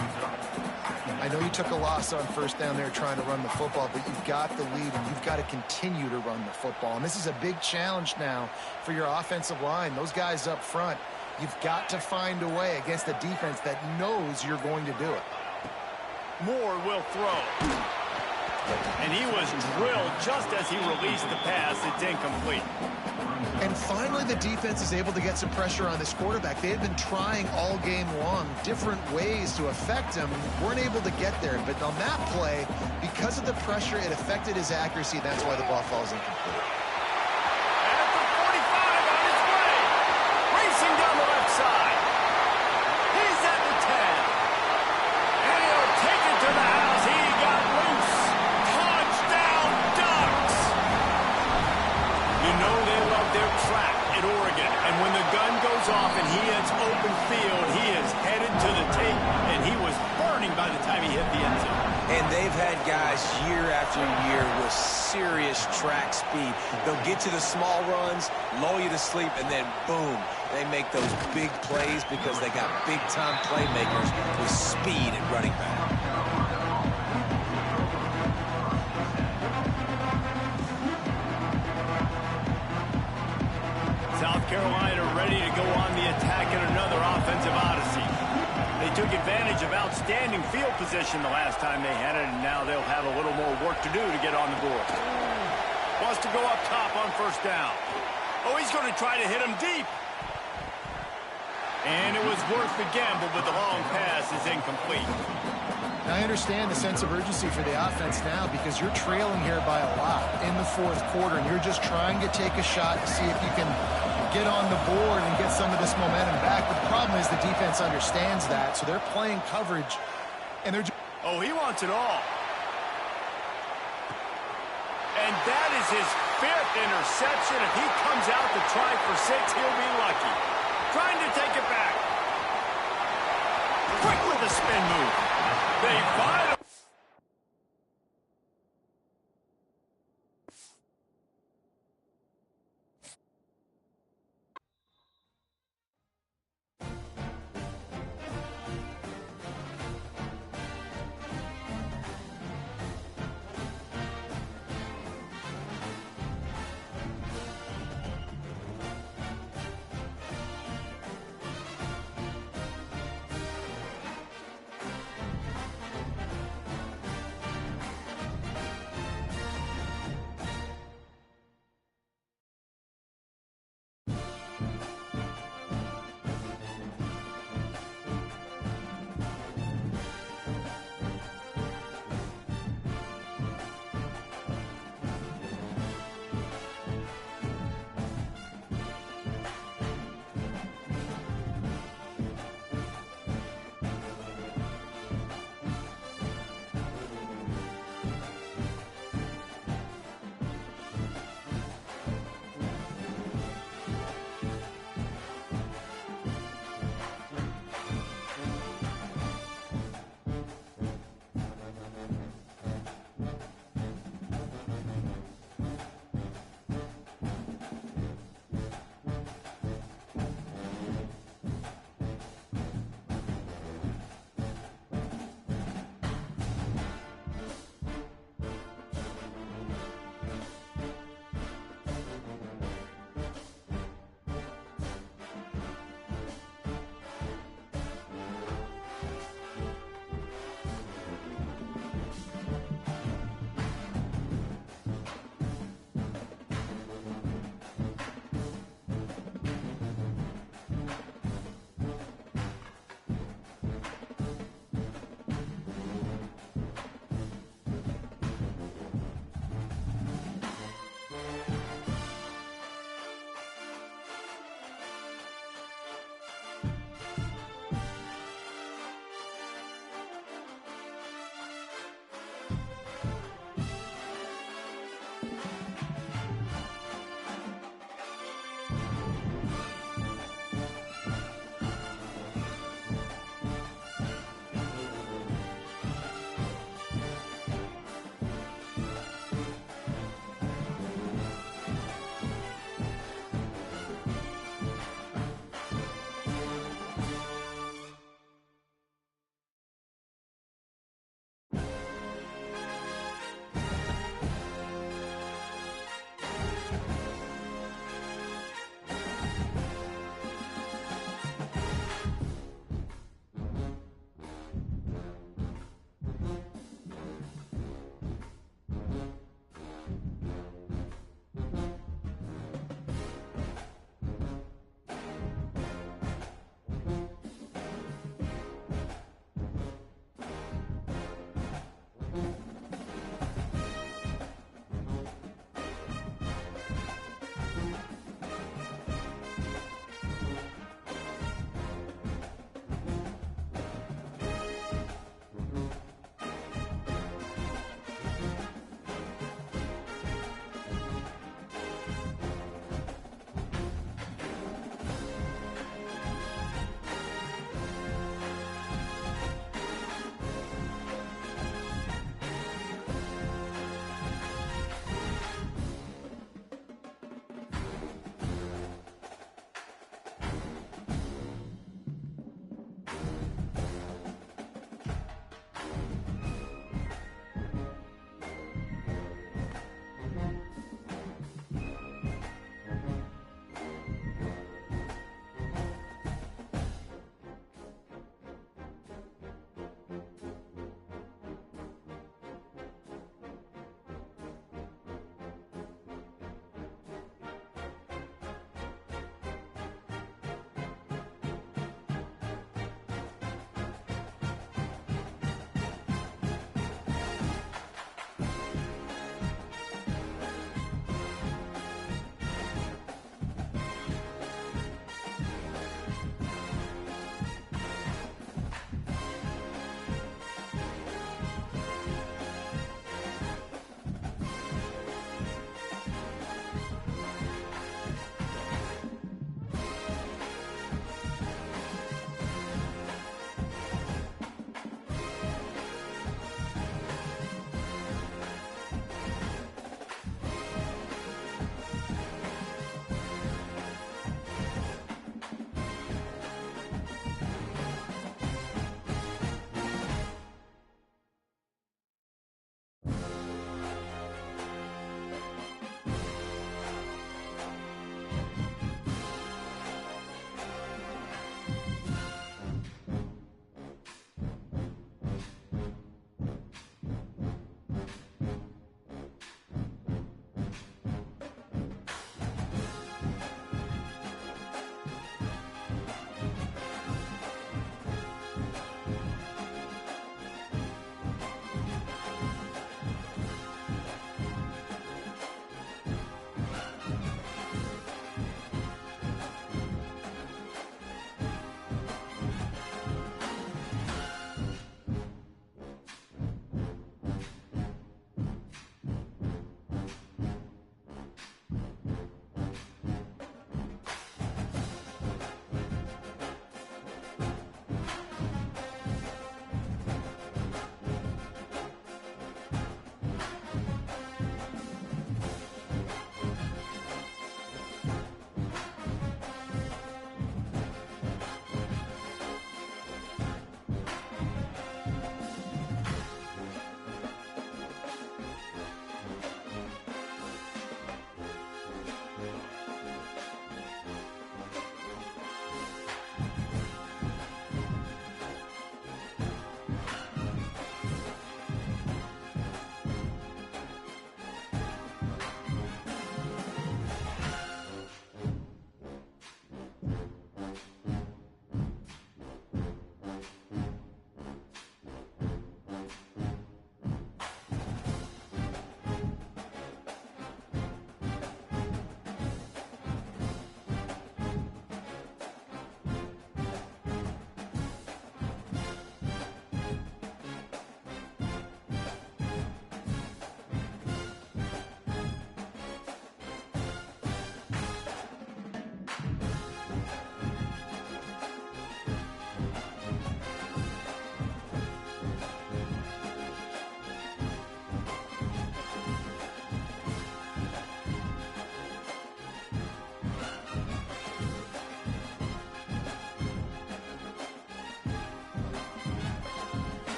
I know you took a loss on 1st down there trying to run the football, but you've got the lead, and you've got to continue to run the football. And this is a big challenge now for your offensive line. Those guys up front, you've got to find a way against a defense that knows you're going to do it. Moore will throw. And he was drilled just as he released the pass. It's incomplete. And finally, the defense is able to get some pressure on this quarterback. They had been trying all game long different ways to affect him. Weren't able to get there. But on that play, because of the pressure, it affected his accuracy. That's why the ball falls incomplete. At the 45 on his way. Racing down the left side. He's at the 10. And he'll take it to the house. He got loose. Touchdown, Ducks. You know they love their track at Oregon. And when the gun goes off and he hits open field, he is headed to the tape. And he was burning by the time he hit the end zone. And they've had guys year after year with serious track speed. They'll get to the small runs, lull you to sleep, and then boom, they make those big plays because they got big-time playmakers with speed at running back. South Carolina ready to go on the attack in another offensive odyssey. They took advantage of outstanding field position the last time they had it, and now they'll have a little more work to do to get on the board. Wants to go up top on 1st down. Oh, he's going to try to hit him deep. And it was worth the gamble, but the long pass is incomplete. Now, I understand the sense of urgency for the offense now because you're trailing here by a lot in the 4th quarter, and you're just trying to take a shot to see if you can get on the board and get some of this momentum back. But the problem is the defense understands that, so they're playing coverage, and they're just... Oh, he wants it all. And that is his 5th interception. If he comes out to try for 6, he'll be lucky. Trying to take it back. Quick with a spin move. They find him.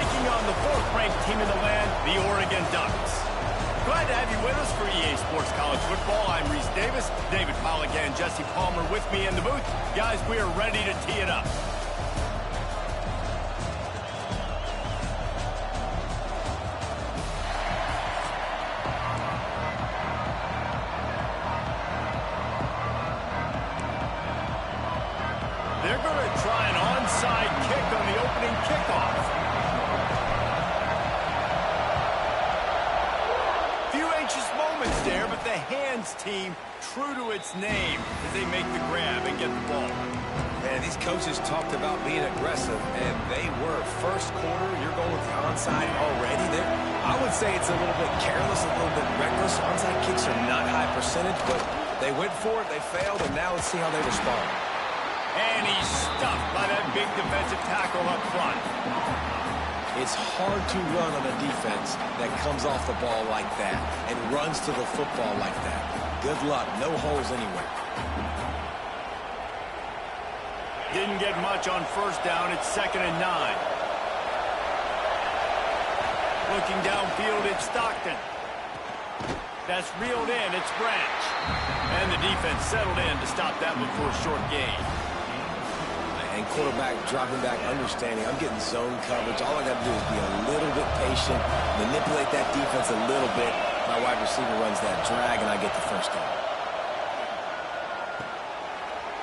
taking on the 4th-ranked team in the land, the Oregon Ducks. Glad to have you with us for EA Sports College Football. I'm Reese Davis, David Pollack and Jesse Palmer with me in the booth. Guys, we are ready to tee it up. They're going to try an onside kick on the opening kickoff. Few anxious moments there, but the hands team true to its name as they make the grab and get the ball. Man, these coaches talked about being aggressive, and they were. First quarter, you're going with the onside already. I would say it's a little bit careless, a little bit reckless. Onside kicks are not high percentage, but they went for it, they failed, and now let's see how they respond. And he's stuffed by that big defensive tackle up front. It's hard to run on a defense that comes off the ball like that and runs to the football like that. Good luck. No holes anywhere. Didn't get much on first down. It's 2nd and 9. Looking downfield, it's Stockton. That's reeled in. It's Branch. And the defense settled in to stop that one for a short gain. And quarterback dropping back, understanding I'm getting zone coverage. All I got to do is be a little bit patient, manipulate that defense a little bit. My wide receiver runs that drag, and I get the first down.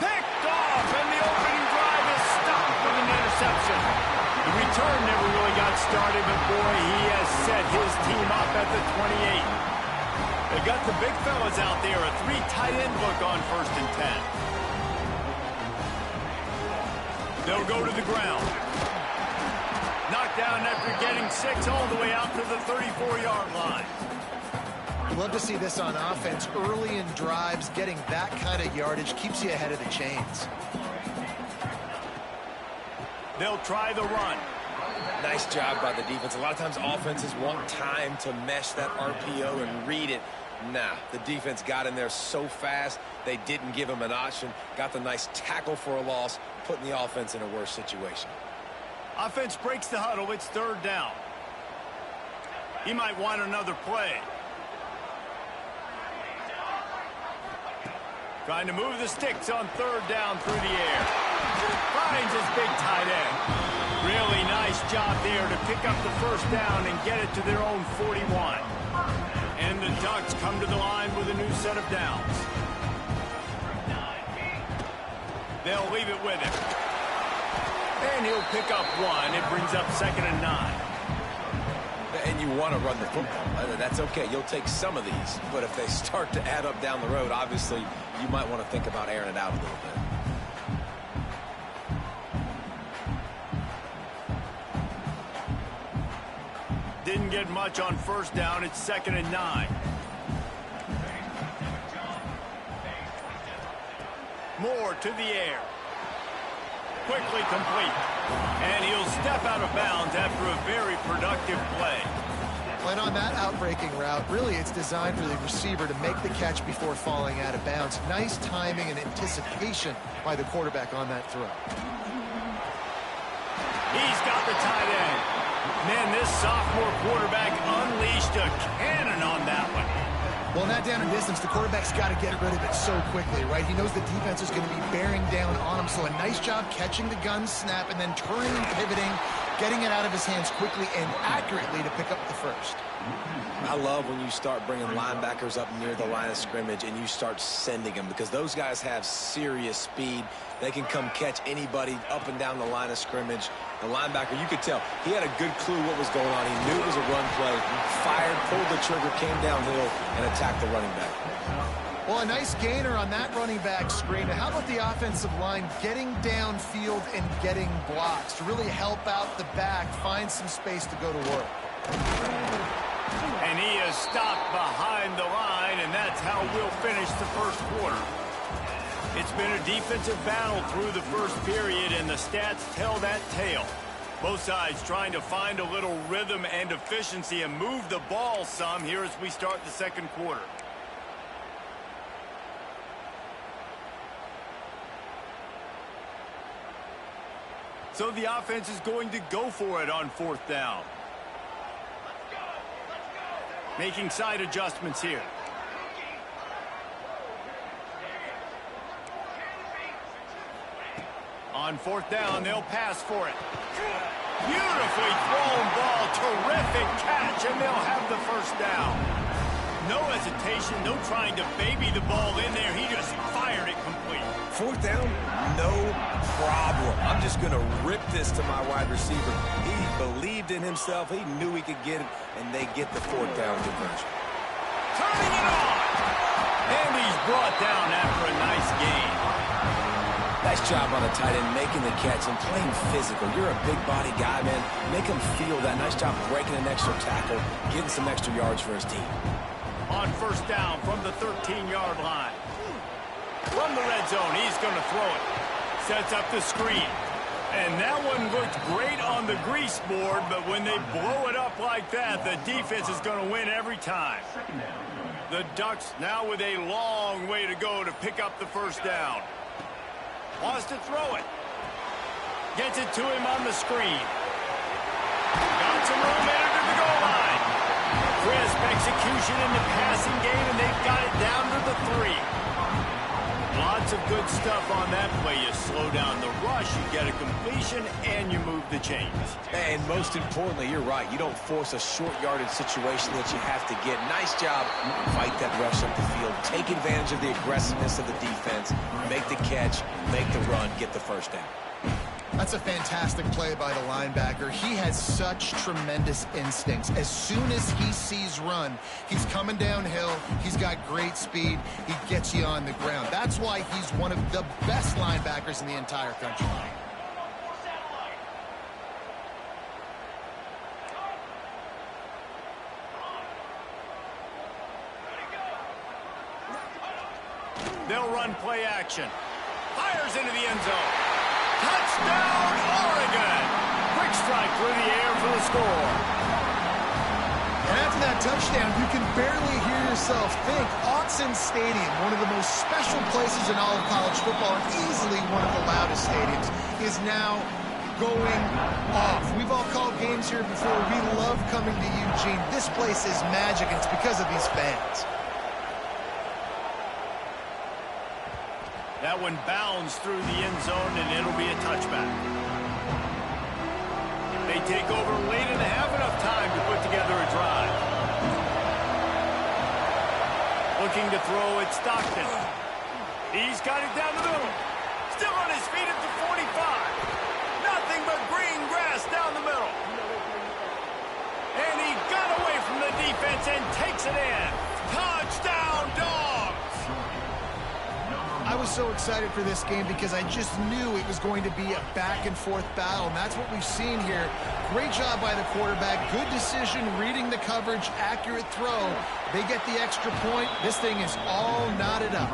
Picked off, and the opening drive is stopped with an interception. The return never really got started, but boy, he has set his team up at the 28. They got the big fellas out there, a 3 tight end look on 1st and 10. They'll go to the ground. Knocked down after getting 6 all the way out to the 34-yard line. Love to see this on offense. Early in drives, getting that kind of yardage keeps you ahead of the chains. They'll try the run. Nice job by the defense. A lot of times offenses want time to mesh that RPO and read it. Nah, the defense got in there so fast, they didn't give him an option. Got the nice tackle for a loss, putting the offense in a worse situation. Offense breaks the huddle. It's 3rd down. He might want another play. Trying to move the sticks on 3rd down through the air. Finds his big tight end. Really nice job there to pick up the first down and get it to their own 41. And the Ducks come to the line with a new set of downs. They'll leave it with him. And he'll pick up 1. It brings up 2nd and 9. And you want to run the football. That's okay. You'll take some of these. But if they start to add up down the road, obviously, you might want to think about airing it out a little bit. Didn't get much on first down. It's 2nd and 9. Moore to the air. Quickly complete. And he'll step out of bounds after a very productive play. And on that outbreaking route, really it's designed for the receiver to make the catch before falling out of bounds. Nice timing and anticipation by the quarterback on that throw. He's got the tight end. Man, this sophomore quarterback unleashed a cannon on that one. Well, in that down and distance, the quarterback's got to get rid of it so quickly, right? He knows the defense is going to be bearing down on him, so a nice job catching the gun snap and then turning and pivoting, getting it out of his hands quickly and accurately to pick up the first. I love when you start bringing linebackers up near the line of scrimmage and you start sending them, because those guys have serious speed. They can come catch anybody up and down the line of scrimmage. The linebacker, you could tell, he had a good clue what was going on. He knew it was a run play, fired, pulled the trigger, came downhill, and attacked the running back. Well, a nice gainer on that running back screen. How about the offensive line getting downfield and getting blocks to really help out the back, find some space to go to work? And he is stopped behind the line, and that's how we'll finish the first quarter. It's been a defensive battle through the first period, and the stats tell that tale. Both sides trying to find a little rhythm and efficiency and move the ball some here as we start the second quarter. So the offense is going to go for it on 4th down. Making side adjustments here. On 4th down, they'll pass for it. Beautifully thrown ball, terrific catch, and they'll have the 1st down. No hesitation, no trying to baby the ball in there. He just fired it complete. 4th down, no problem. I'm just going to rip this to my wide receiver. He believed in himself. He knew he could get it, and they get the 4th down conversion. Turning it on. And he's brought down after a nice gain. Nice job on the tight end, making the catch and playing physical. You're a big body guy, man. Make him feel that. Nice job breaking an extra tackle, getting some extra yards for his team. On 1st down from the 13-yard line. From the red zone, he's going to throw it. Sets up the screen. And that one looked great on the grease board, but when they blow it up like that, the defense is going to win every time. The Ducks now with a long way to go to pick up the 1st down. Wants to throw it. Gets it to him on the screen. Got some room entered to the goal line. Crisp execution in the passing game, and they've got it down to the 3. Lots of good stuff on that play. You slow down the rush, you get a completion, and you move the chains. And most importantly, you're right. You don't force a short yardage situation that you have to get. Nice job. Fight that rush up the field. Take advantage of the aggressiveness of the defense. Make the catch, make the run, get the 1st down. That's a fantastic play by the linebacker. He has such tremendous instincts. As soon as he sees run, he's coming downhill. He's got great speed. He gets you on the ground. That's why he's one of the best linebackers in the entire country. They'll run play action. Fires into the end zone. Touchdown, Oregon! Quick strike through the air for the score. And after that touchdown, you can barely hear yourself think. Autzen Stadium, one of the most special places in all of college football, and easily one of the loudest stadiums, is now going off. We've all called games here before. We love coming to Eugene. This place is magic, and it's because of these fans. That one bounds through the end zone, and it'll be a touchback. They take over late and have enough time to put together a drive. Looking to throw at Stockton. He's got it down the middle. Still on his feet at the 45. Nothing but green grass down the middle. And he got away from the defense and takes it in. Touchdown, Dogs! I was so excited for this game because I just knew it was going to be a back-and-forth battle, and that's what we've seen here. Great job by the quarterback, good decision, reading the coverage, accurate throw. They get the extra point. This thing is all knotted up.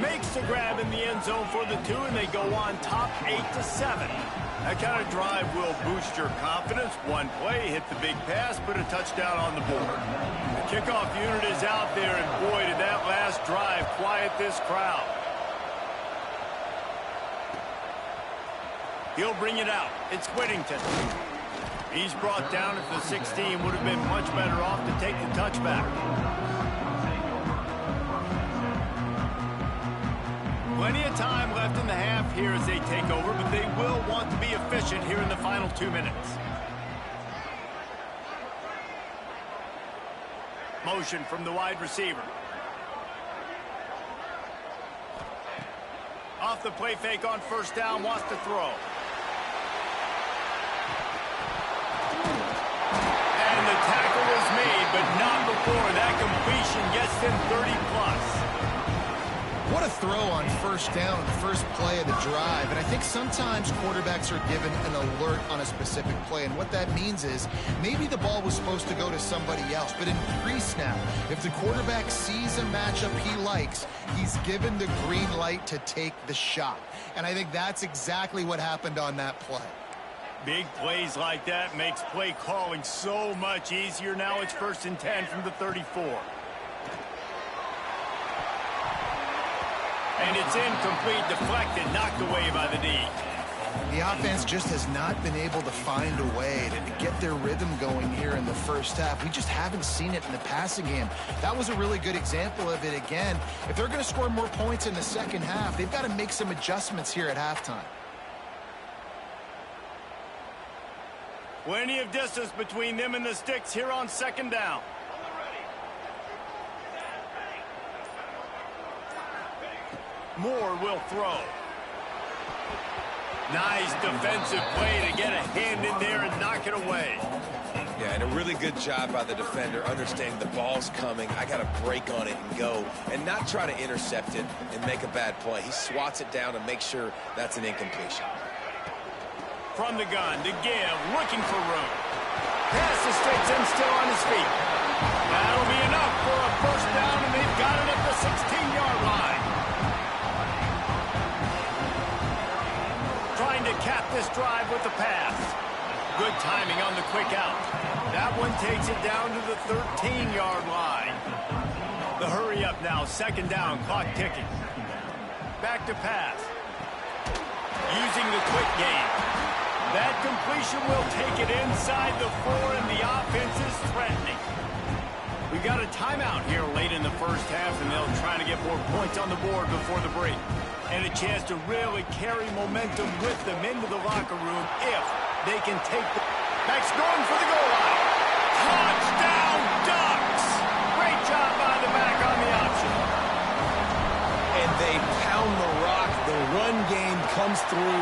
Makes the grab in the end zone for the 2, and they go on top 8-7. That kind of drive will boost your confidence. One play, hit the big pass, put a touchdown on the board. The kickoff unit is out there, and boy, did that last drive quiet this crowd. He'll bring it out. It's Whittington. He's brought down at the 16. Would have been much better off to take the touchback. Plenty of time left in the half here as they take over, but they will want to be efficient here in the final 2 minutes. Motion from the wide receiver. Off the play fake on 1st down, wants to throw. And the tackle is made, but not before that completion gets them 30+. What a throw on 1st down, the first play of the drive. And I think sometimes quarterbacks are given an alert on a specific play. And what that means is maybe the ball was supposed to go to somebody else. But in pre-snap, if the quarterback sees a matchup he likes, he's given the green light to take the shot. And I think that's exactly what happened on that play. Big plays like that makes play calling so much easier. Now it's 1st and 10 from the 34. And it's incomplete, deflected, knocked away by the D. The offense just has not been able to find a way to get their rhythm going here in the first half. We just haven't seen it in the passing game. That was a really good example of it again. If they're going to score more points in the second half, they've got to make some adjustments here at halftime. Plenty of distance between them and the sticks here on second down. Moore will throw. Nice defensive play to get a hand in there and knock it away. Yeah, and a really good job by the defender understanding the ball's coming. I got to break on it and go and not try to intercept it and make a bad play. He swats it down and makes sure that's an incompletion. From the gun to give, looking for room. Pass to sticks and still on his feet. That'll be enough for a first down, and they've got it at the 16-yard line. Trying to cap this drive with the pass. Good timing on the quick out. That one takes it down to the 13-yard line. The hurry up now, second down, clock ticking. Back to pass. Using the quick game. That completion will take it inside the 4, and the offense is threatening. We got a timeout here late in the first half, and they'll try to get more points on the board before the break. And a chance to really carry momentum with them into the locker room if they can take the... Max going for the goal line. Touchdown, Ducks! Great job by the back on the option. And they pound the rock. The run game comes through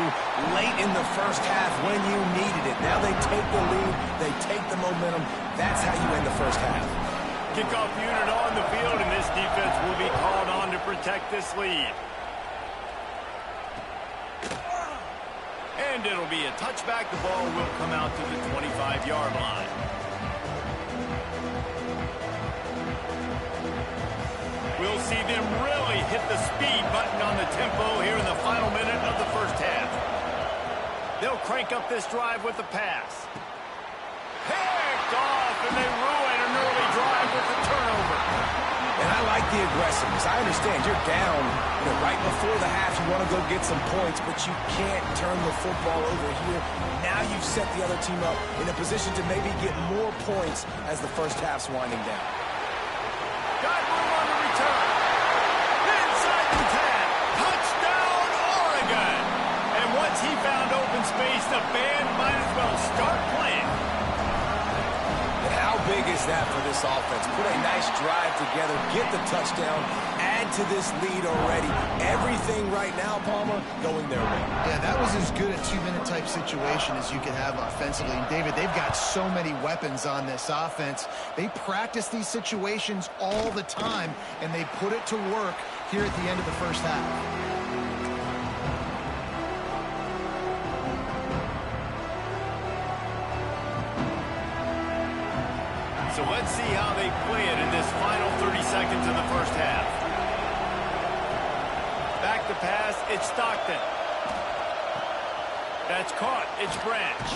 late in the first half when you needed it. Now they take the lead. They take the momentum. That's how you end the first half. Kickoff unit on the field, and this defense will be called on to protect this lead. And it'll be a touchback. The ball will come out to the 25-yard line. We'll see them really hit the speed button on the tempo here in the final minute of the first half. They'll crank up this drive with the pass. Picked off, and they ruin an early drive with the turnover. And I like the aggressiveness. I understand you're down, right before the half. You want to go get some points, but you can't turn the football over here. Now you've set the other team up in a position to maybe get more points as the first half's winding down. Got room on the return. Inside the 10. Touchdown, Oregon. And once he found open space, the band might as well start playing. How big is that for this offense? Put a nice drive together, get the touchdown, add to this lead already. Everything right now, Palmer, going their way. Yeah, that was as good a two-minute type situation as you could have offensively. And David, they've got so many weapons on this offense. They practice these situations all the time, and they put it to work here at the end of the first half. So let's see how they play it in this final 30 seconds of the first half. Back to pass, it's Stockton. That's caught, it's Branch.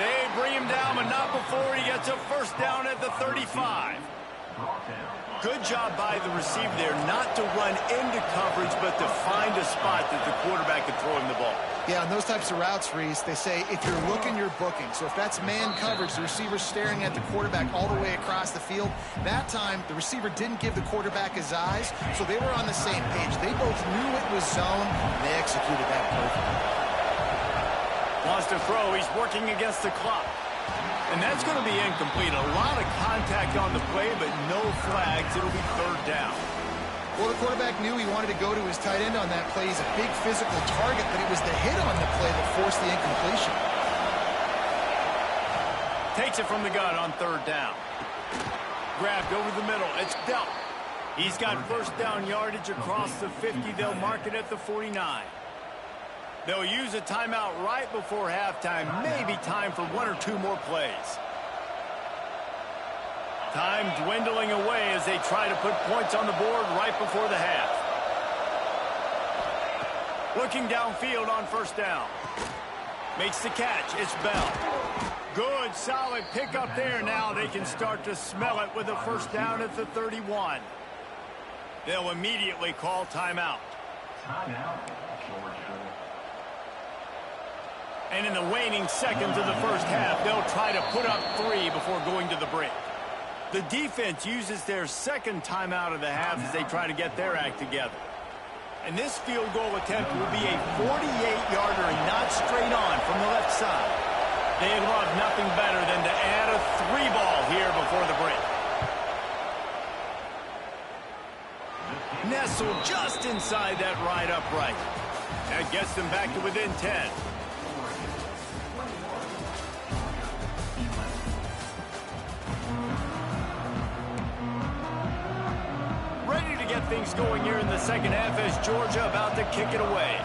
They bring him down, but not before he gets a first down at the 35. Good job by the receiver there, not to run into coverage, but to find a spot that the quarterback can throw him the ball. Yeah, on those types of routes, Reese, they say if you're looking, you're booking. So if that's man coverage, the receiver's staring at the quarterback all the way across the field. That time, the receiver didn't give the quarterback his eyes, so they were on the same page. They both knew it was zone, and they executed that perfectly. Wants to throw, he's working against the clock. And that's going to be incomplete. A lot of contact on the play, but no flags. It'll be third down. Well, the quarterback knew he wanted to go to his tight end on that play. He's a big physical target, but it was the hit on the play that forced the incompletion. Takes it from the gun on third down. Grabbed over the middle. It's dealt. He's got first down yardage across the 50. They'll mark it at the 49. They'll use a timeout right before halftime. Maybe time for one or two more plays. Time dwindling away as they try to put points on the board right before the half. Looking downfield on first down. Makes the catch. It's Bell. Good, solid pickup there. Now they can start to smell it with a first down at the 31. They'll immediately call timeout. And in the waning seconds of the first half, they'll try to put up 3 before going to the break. The defense uses their second timeout of the half as they try to get their act together. And this field goal attempt will be a 48-yarder and not straight on from the left side. They'd love nothing better than to add a 3-ball here before the break. Nestled just inside that right upright. That gets them back to within 10. Ready to get things going here in the second half as Georgia about to kick it away.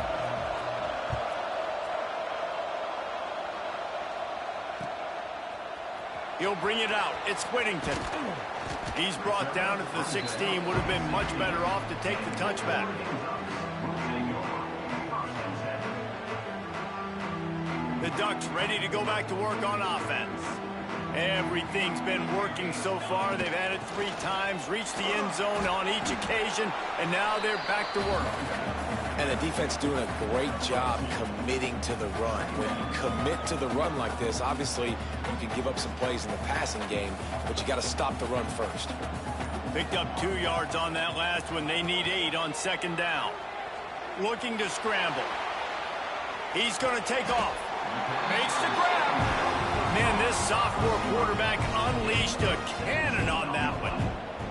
He'll bring it out. It's Whittington. He's brought down at the 16. Would have been much better off to take the touchback. The Ducks ready to go back to work on offense. Everything's been working so far. They've had it 3 times, reached the end zone on each occasion, and now they're back to work. And the defense doing a great job committing to the run. When you commit to the run like this, obviously you can give up some plays in the passing game, but you got to stop the run first. Picked up 2 yards on that last one. They need 8 on second down. Looking to scramble. He's going to take off. Makes the grab. Man, this sophomore quarterback unleashed a cannon on that one.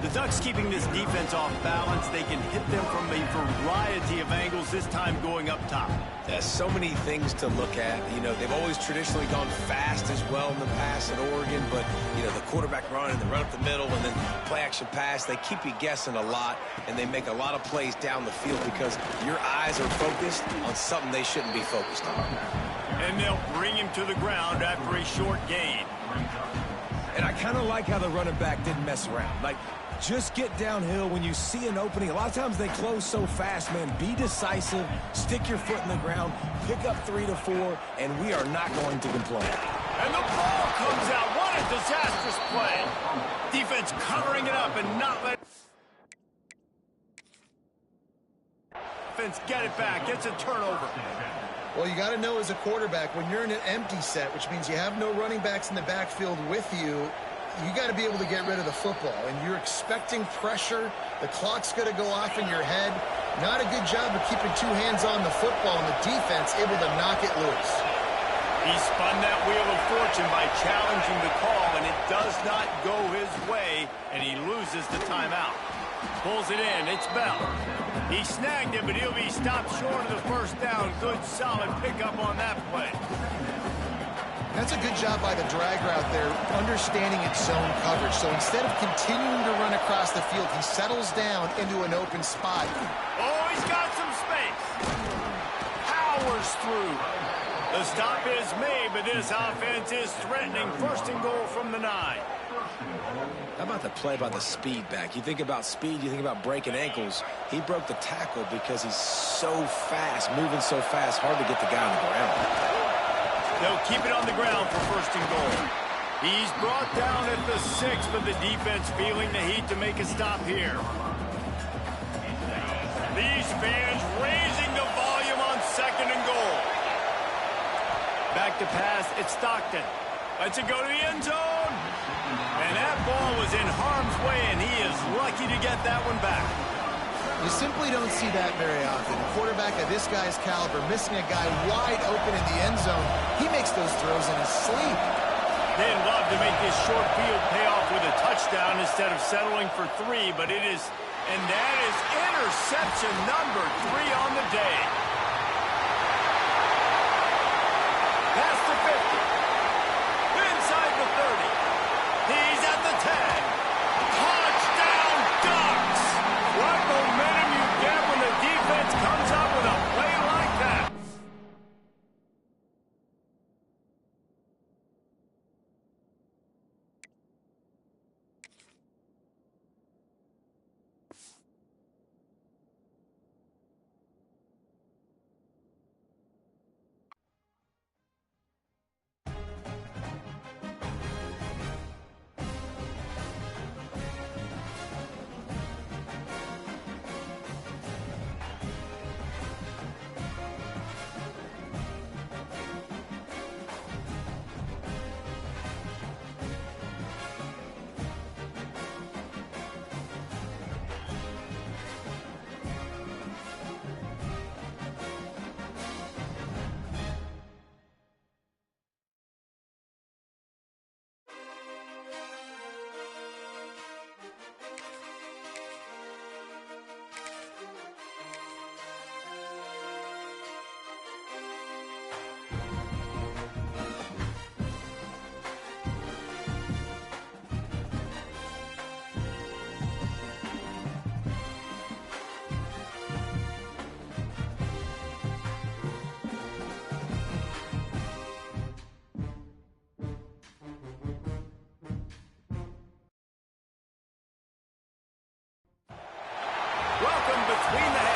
The Ducks keeping this defense off balance. They can hit them from a variety of angles, this time going up top. There's so many things to look at. You know, they've always traditionally gone fast as well in the past at Oregon, but, you know, the quarterback run and the run up the middle and then play-action pass, they keep you guessing a lot, and they make a lot of plays down the field because your eyes are focused on something they shouldn't be focused on. And they'll bring him to the ground after a short gain. And I kind of like how the running back didn't mess around. Like, just get downhill when you see an opening. A lot of times they close so fast, man. Be decisive, stick your foot in the ground, pick up 3 to 4, and we are not going to complain. And the ball comes out. What a disastrous play. Defense covering it up and not letting defense get it back. Gets a turnover. Well, you got to know as a quarterback, when you're in an empty set, which means you have no running backs in the backfield with you, you got to be able to get rid of the football. And you're expecting pressure. The clock's going to go off in your head. Not a good job of keeping 2 hands on the football, and the defense able to knock it loose. He spun that wheel of fortune by challenging the call, and it does not go his way, and he loses the timeout. Pulls it in. It's Bell. He snagged it, but he'll be stopped short of the first down. Good, solid pickup on that play. That's a good job by the drag route there, understanding its zone coverage. So instead of continuing to run across the field, he settles down into an open spot. Oh, he's got some space. Powers through. The stop is made, but this offense is threatening. First and goal from the 9. How about the play by the speed back? You think about speed, you think about breaking ankles. He broke the tackle because he's so fast, moving so fast, hard to get the guy on the ground. They'll keep it on the ground for first and goal. He's brought down at the 6, but the defense feeling the heat to make a stop here. These fans raising the volume on second and goal. Back to pass, it's Stockton. Lets it go to the end zone. And that ball was in harm's way, and he is lucky to get that one back. You simply don't see that very often. A quarterback of this guy's caliber missing a guy wide open in the end zone. He makes those throws in his sleep. They'd love to make this short field pay off with a touchdown instead of settling for 3, but it is, and that is interception number 3 on the day. Past the 50. Inside the 30. He's at the 10. Touchdown, Ducks! What momentum you get when the defense comes up with a play like that.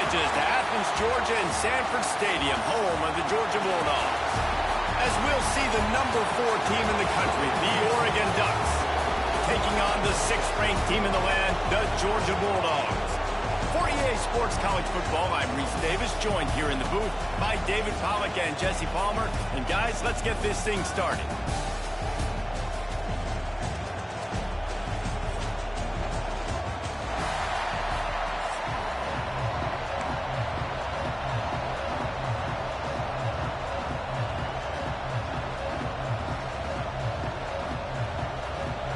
pitches to Athens, Georgia and Sanford Stadium, home of the Georgia Bulldogs. As we'll see the number 4 team in the country, the Oregon Ducks, taking on the 6th-ranked team in the land, the Georgia Bulldogs. For EA Sports College Football, I'm Reese Davis, joined here in the booth by David Pollack and Jesse Palmer. And guys, let's get this thing started.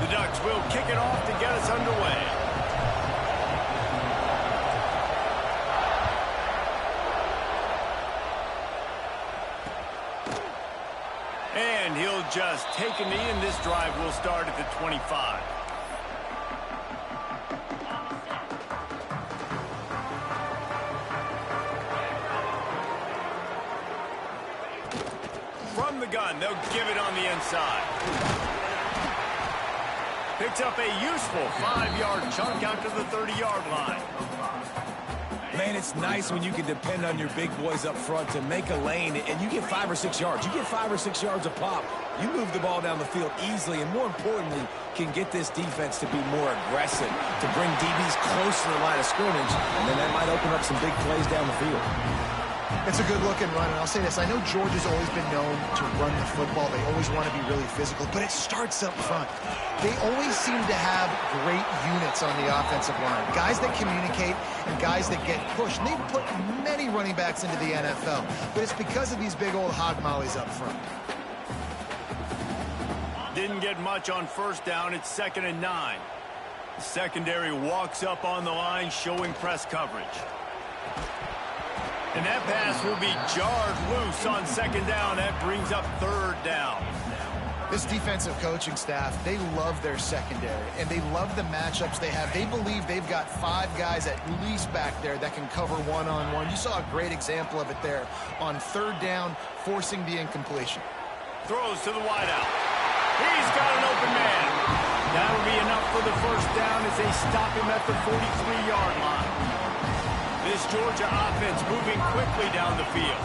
The Ducks will kick it off to get us underway. And he'll just take a knee, and this drive will start at the 25. From the gun, they'll give it on the inside. Picks up a useful 5-yard chunk out to the 30-yard line. Man, it's nice when you can depend on your big boys up front to make a lane, and you get 5 or 6 yards. You get 5 or 6 yards a pop. You move the ball down the field easily, and more importantly, can get this defense to be more aggressive, to bring DBs close to the line of scrimmage, and then that might open up some big plays down the field. It's a good-looking run, and I'll say this. I know Georgia's always been known to run the football. They always want to be really physical, but it starts up front. They always seem to have great units on the offensive line, guys that communicate and guys that get pushed. And they've put many running backs into the NFL, but it's because of these big old hog mollies up front. Didn't get much on first down. It's 2nd and 9. The secondary walks up on the line, showing press coverage. And that pass will be jarred loose on 2nd down. That brings up 3rd down. This defensive coaching staff, they love their secondary, and they love the matchups they have. They believe they've got 5 guys at least back there that can cover one-on-one. You saw a great example of it there on 3rd down, forcing the incompletion. Throws to the wideout. He's got an open man. That'll be enough for the 1st down as they stop him at the 43-yard line. This Georgia offense moving quickly down the field.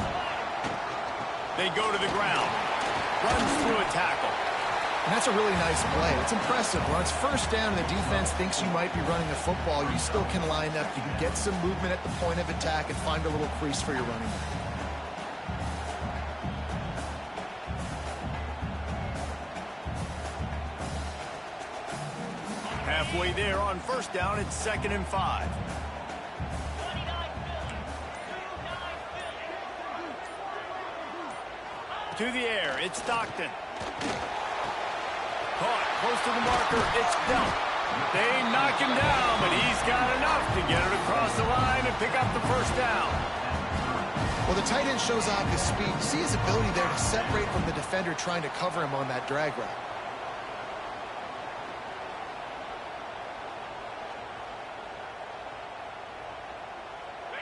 They go to the ground. Runs through a tackle. And that's a really nice play. It's impressive. When it's 1st down and the defense thinks you might be running the football, you still can line up. You can get some movement at the point of attack and find a little crease for your running back. Halfway there on 1st down, it's 2nd and 5. To the air, it's Stockton. Caught close to the marker, it's Delt. They knock him down, but he's got enough to get it across the line and pick up the 1st down. Well, the tight end shows off his speed. You see his ability there to separate from the defender trying to cover him on that drag route.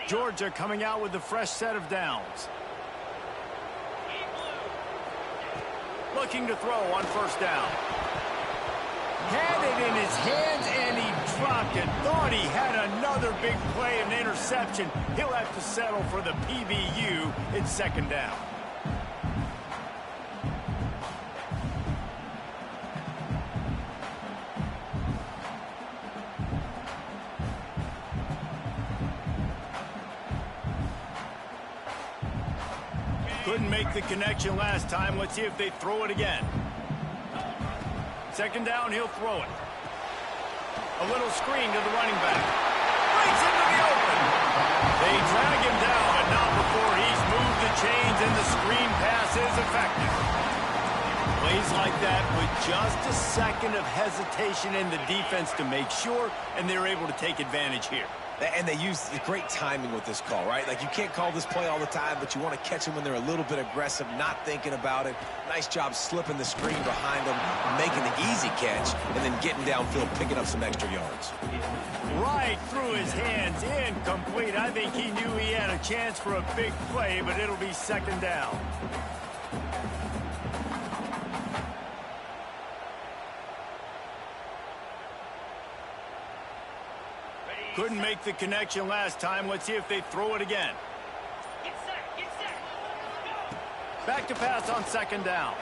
Georgia coming out with a fresh set of downs. Looking to throw on 1st down. Had it in his hands and he dropped it. Thought he had another big play, an interception. He'll have to settle for the PBU. It's 2nd down. Couldn't make the connection last time. Let's see if they throw it again. 2nd down, he'll throw it. A little screen to the running back. Breaks into the open. They drag him down, but not before he's moved the chains and the screen pass is effective. Plays like that with just a second of hesitation in the defense to make sure, and they're able to take advantage here. And they use great timing with this call, right? Like, you can't call this play all the time, but you want to catch them when they're a little bit aggressive, not thinking about it. Nice job slipping the screen behind them, making the easy catch, and then getting downfield, picking up some extra yards. Right through his hands, incomplete. I think he knew he had a chance for a big play, but it'll be 2nd down. Couldn't make the connection last time. Let's see if they throw it again. Back to pass on second down.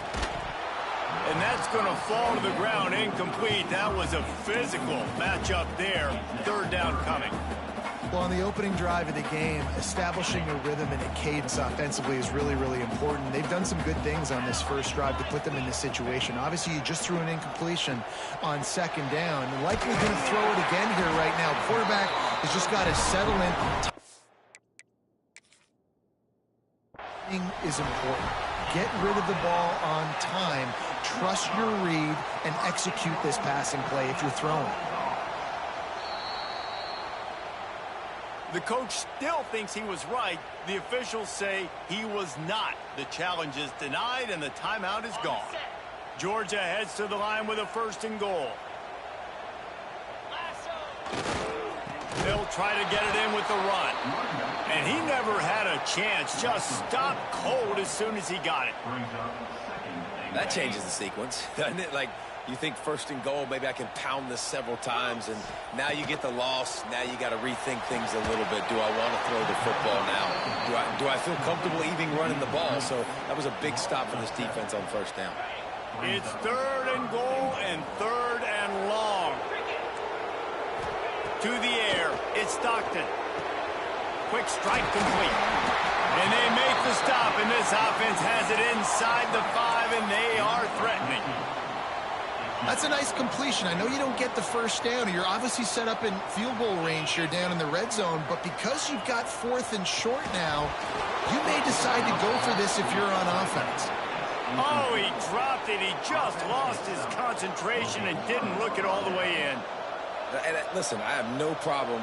And that's going to fall to the ground, incomplete. That was a physical matchup there. Third down coming. Well, on the opening drive of the game, establishing a rhythm and a cadence offensively is really, really important. They've done some good things on this first drive to put them in this situation. Obviously, you just threw an incompletion on second down. And likely going to throw it again here right now. Quarterback has just got to settle in. Is important. Get rid of the ball on time. Trust your read and execute this passing play if you're throwing. The coach still thinks he was right. The officials say he was not. The challenge is denied and the timeout is gone. Georgia heads to the line with a 1st and goal. They'll try to get it in with the run. And he never had a chance. Just stopped cold as soon as he got it. That changes the sequence, doesn't it? Like, you think 1st and goal, maybe I can pound this several times, and now you get the loss. Now you got to rethink things a little bit. Do I want to throw the football now? Do I feel comfortable even running the ball? So that was a big stop for this defense on 1st down. It's 3rd and goal and 3rd and long. To the air, it's Stockton. Quick strike complete. And they make the stop, and this offense has it inside the 5, and they are threatening. That's a nice completion. I know you don't get the 1st down. You're obviously set up in field goal range here down in the red zone, but because you've got 4th and short now, you may decide to go for this if you're on offense. Oh, he dropped it. He just lost his concentration and didn't look it all the way in. And listen, I have no problem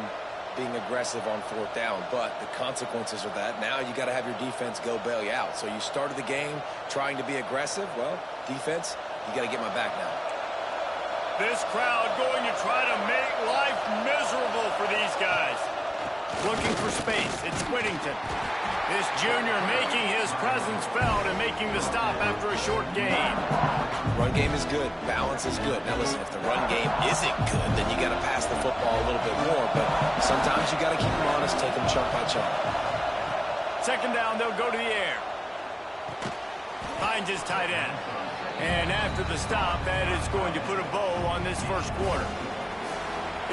being aggressive on 4th down, but the consequences of that, now you got to have your defense go bail you out. So you started the game trying to be aggressive. Well, defense, you got to get my back now. This crowd going to try to make life miserable for these guys. Looking for space. It's Whittington. This junior making his presence felt and making the stop after a short gain. Run game is good. Balance is good. Now listen, if the run game isn't good, then you got to pass the football a little bit more. But sometimes you got to keep them honest, take them chunk by chunk. 2nd down, they'll go to the air. Finds his tight end. And after the stop, that is going to put a bow on this 1st quarter.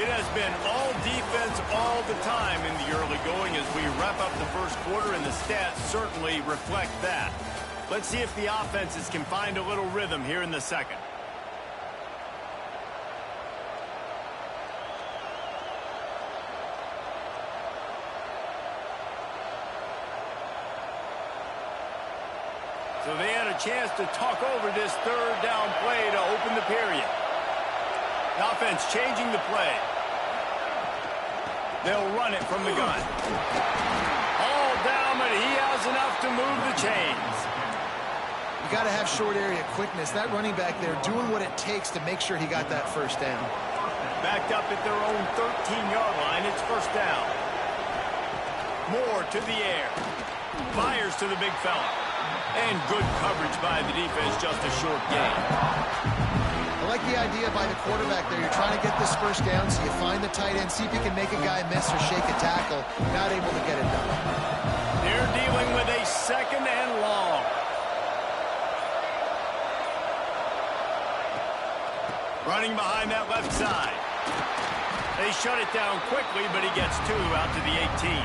It has been all defense all the time in the early going as we wrap up the 1st quarter, and the stats certainly reflect that. Let's see if the offenses can find a little rhythm here in the 2nd. So they had a chance to talk over this 3rd down play to open the period. The offense changing the play. They'll run it from the gun. All down, but he has enough to move the chains. You got to have short area quickness. That running back there doing what it takes to make sure he got that 1st down. Backed up at their own 13-yard line. It's 1st down. Moore to the air. Fires to the big fella. And good coverage by the defense, just a short gain. I like the idea by the quarterback there. You're trying to get this 1st down, so you find the tight end, see if you can make a guy miss or shake a tackle. Not able to get it done. They're dealing with a 2nd and long. Running behind that left side. They shut it down quickly, but he gets 2 out to the 18.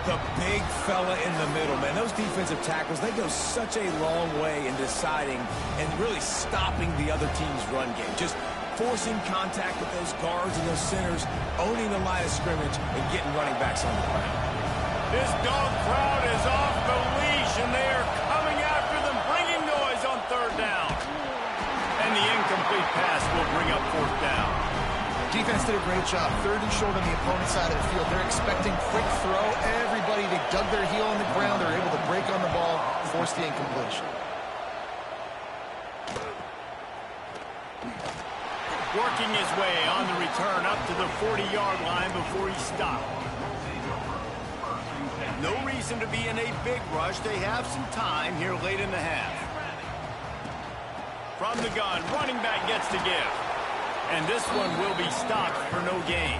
The big fella in the middle, man. Those defensive tackles, they go such a long way in deciding and really stopping the other team's run game. Just forcing contact with those guards and those centers, owning the line of scrimmage, and getting running backs on the ground. This dog crowd is off the leash, and they are coming after them, bringing noise on 3rd down. And the incomplete pass will bring up 4th down. Defense did a great job. 3rd and short on the opponent's side of the field. They're expecting quick throw. Everybody, they dug their heel on the ground. They're able to break on the ball, force the incompletion. Working his way on the return up to the 40-yard line before he stopped. No reason to be in a big rush. They have some time here late in the half. From the gun, running back gets to give. And this one will be stopped for no gain.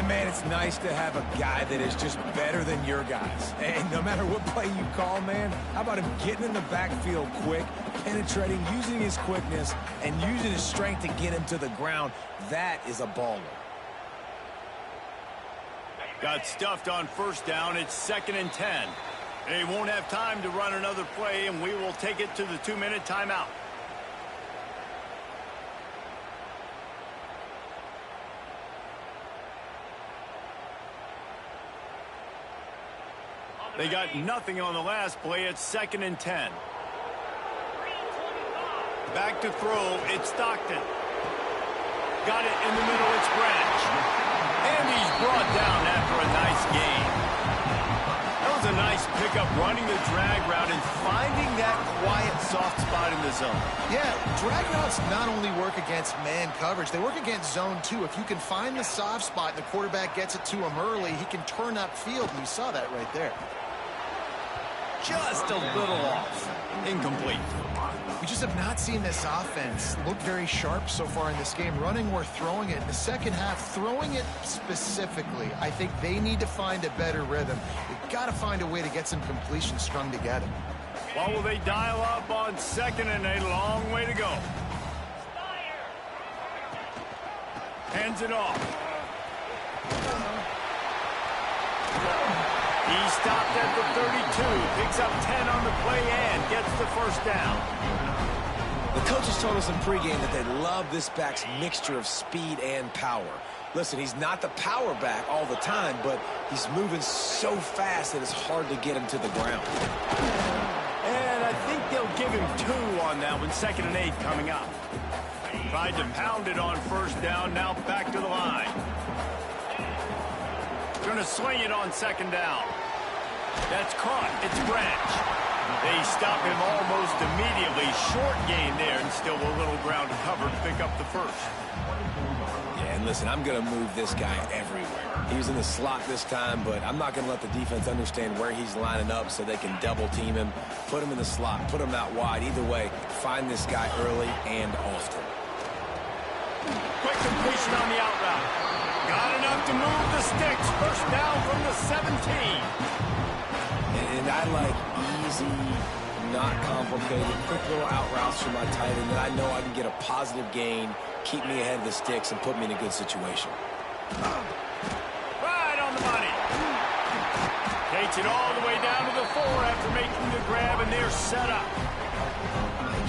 And, man, it's nice to have a guy that is just better than your guys. And no matter what play you call, man, how about him getting in the backfield quick, penetrating, using his quickness, and using his strength to get him to the ground? That is a baller. Got stuffed on first down. It's 2nd and 10. They won't have time to run another play, and we will take it to the 2-minute timeout. They got nothing on the last play. It's 2nd and 10. Back to throw. It's Stockton. Got it in the middle. It's Branch. And he's brought down after a nice gain. That was a nice pickup, running the drag route and finding that quiet, soft spot in the zone. Yeah, drag routes not only work against man coverage, they work against zone too. If you can find the soft spot and the quarterback gets it to him early, he can turn upfield, and you saw that right there. Just a little off. Incomplete. We just have not seen this offense look very sharp so far in this game, running or throwing it. In the second half, throwing it specifically, I think they need to find a better rhythm. They've got to find a way to get some completions strung together. What will they dial up on 2nd and a long way to go? Hands it off. He stopped at the 32, picks up 10 on the play and gets the first down. The coaches told us in pregame that they love this back's mixture of speed and power. Listen, he's not the power back all the time, but he's moving so fast that it's hard to get him to the ground. And I think they'll give him 2 on that one, 2nd and 8 coming up. Tried to pound it on first down, now back to the line. Going to swing it on 2nd down. That's caught. It's Branch. They stop him almost immediately. Short gain there, and still a little ground covered to pick up the first. Yeah, and listen, I'm going to move this guy everywhere. He was in the slot this time, but I'm not going to let the defense understand where he's lining up so they can double team him, put him in the slot, put him out wide. Either way, find this guy early and often. Quick completion on the out route. Got enough to move the sticks. First down from the 17. And I like easy, not complicated, quick little out routes for my tight end that I know I can get a positive gain, keep me ahead of the sticks, and put me in a good situation. Right on the money. Takes it all the way down to the 4 after making the grab, and they're set up.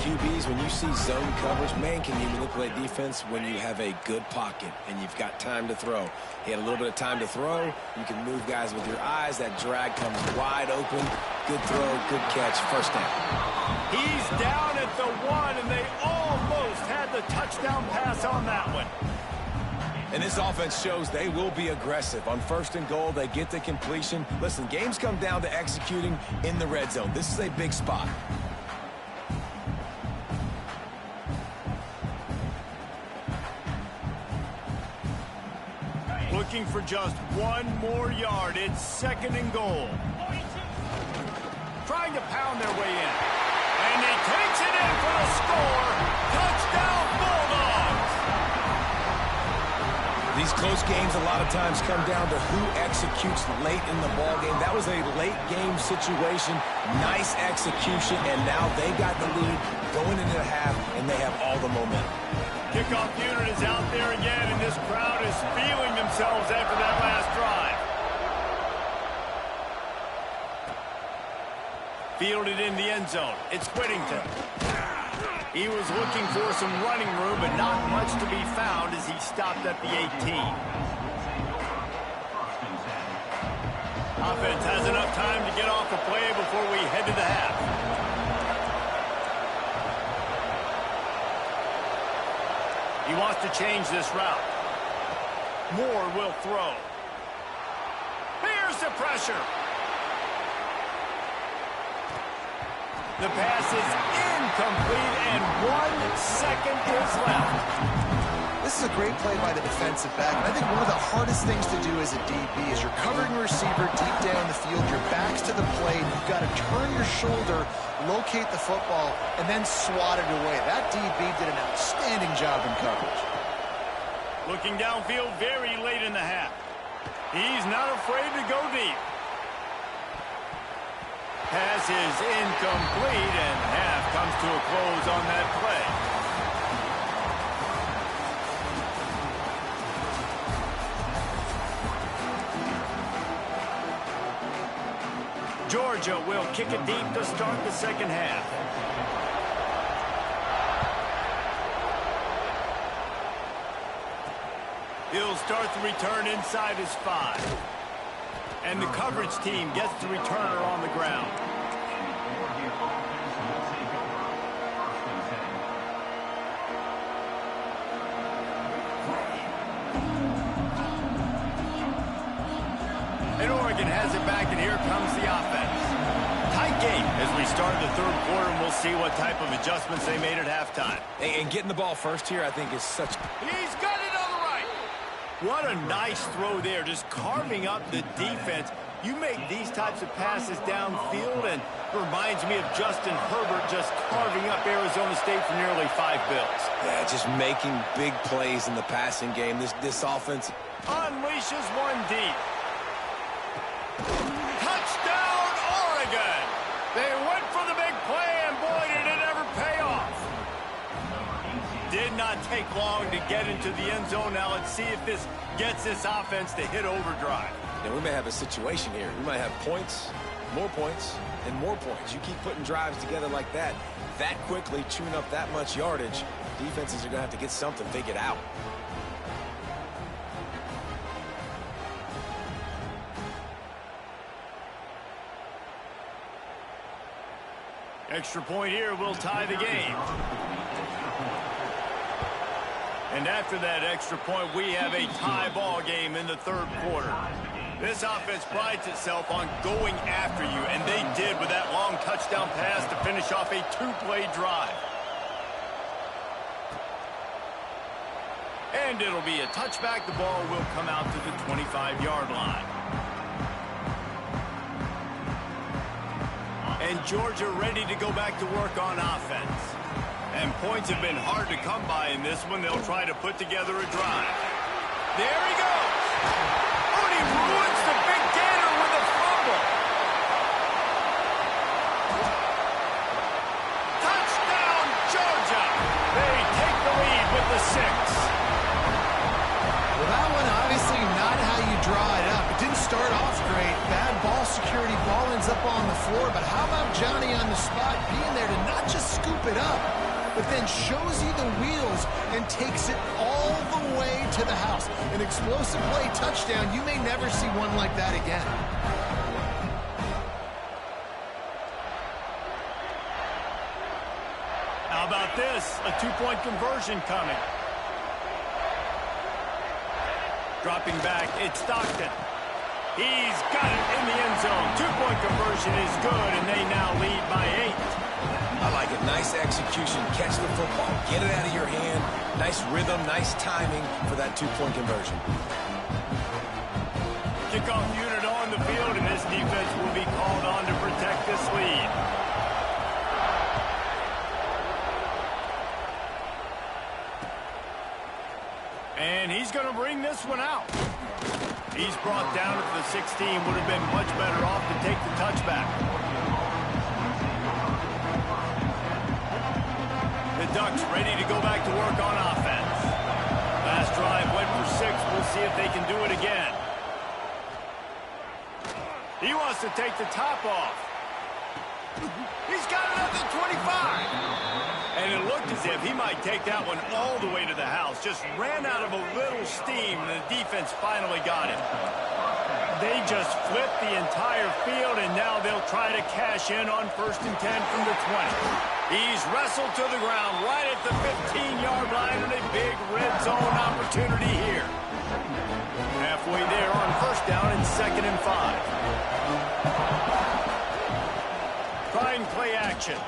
QBs, when you see zone coverage, man, can you manipulate defense when you have a good pocket and you've got time to throw. He had a little bit of time to throw. You can move guys with your eyes. That drag comes wide open. Good throw, good catch, first down. He's down at the 1, and they almost had the touchdown pass on that one. And this offense shows they will be aggressive. On 1st and goal, they get the completion. Listen, games come down to executing in the red zone. This is a big spot. Looking for just 1 more yard. It's 2nd and goal. Trying to pound their way in. And he takes it in for the score. Touchdown, Bulldogs! These close games a lot of times come down to who executes late in the ball game. That was a late game situation. Nice execution, and now they got the lead going into the half, and they have all the momentum. Kickoff unit is out there again, and this crowd is feeling themselves after that last drive. Fielded in the end zone. It's Whittington. He was looking for some running room, but not much to be found as he stopped at the 18. Offense has enough time to get off the play before we head to the half. He wants to change this route. Moore will throw. Here's the pressure. The pass is incomplete, and 1 second is left. This is a great play by the defensive back, and I think one of the hardest things to do as a DB is you're covering a receiver deep down the field, your back's to the plate, you've got to turn your shoulder, locate the football, and then swat it away. That DB did an outstanding job in coverage. Looking downfield very late in the half. He's not afraid to go deep. Pass is incomplete, and half comes to a close on that play. Georgia will kick it deep to start the second half. He'll start the return inside his 5. And the coverage team gets the returner on the ground. And Oregon has it back, and here comes the offense. Tight game as we start the third quarter, and we'll see what type of adjustments they made at halftime. And getting the ball first here, I think, is such... He's got it on the right. What a nice throw there, just carving up the defense. You make these types of passes downfield, and it reminds me of Justin Herbert just carving up Arizona State for nearly 5 bills. Yeah, just making big plays in the passing game. This offense Unleashes one deep. Touchdown, Oregon! They went for the big play, and boy, did it ever pay off. Did not take long to get into the end zone. Now let's see if this gets this offense to hit overdrive. Yeah, we may have a situation here. We might have points, and more points. You keep putting drives together like that quickly, chewing up that much yardage, defenses are going to have to get something figured out. Extra point here will tie the game. And after that extra point, we have a tie ball game in the third quarter. This offense prides itself on going after you, and they did with that long touchdown pass to finish off a 2-play drive. And it'll be a touchback. The ball will come out to the 25-yard line. And Georgia ready to go back to work on offense. And points have been hard to come by in this one. They'll try to put together a drive. There he goes. Oh, and he ruins the big gator with a fumble. Touchdown, Georgia. They take the lead with the 6. Well, that one obviously not how you draw it up. It didn't start off great. Bad ball security. Ball ends up on the floor. But how about Johnny on the spot being there to not just scoop it up, but then shows you the wheels and takes it all the way to the house. An explosive play touchdown. You may never see one like that again. How about this? A 2-point conversion coming. Dropping back, it's Stockton. He's got it in the end zone. 2-point conversion is good, and they now lead by 8. I like it. Nice execution. Catch the football. Get it out of your hand. Nice rhythm, nice timing for that 2-point conversion. Kickoff unit on the field, and this defense will be called on to protect this lead. And he's going to bring this one out. He's brought down at the 16. Would have been much better off to take the touchback. The Ducks ready to go back to work on offense. Last drive went for 6. We'll see if they can do it again. He wants to take the top off. He's got it at the 25. And it looked as if he might take that one all the way to the house. Just ran out of a little steam, and the defense finally got him. They just flipped the entire field, and now they'll try to cash in on 1st and 10 from the 20. He's wrestled to the ground right at the 15-yard line, and a big red zone opportunity here. Halfway there on 1st down and 2nd and 5. Trying play action.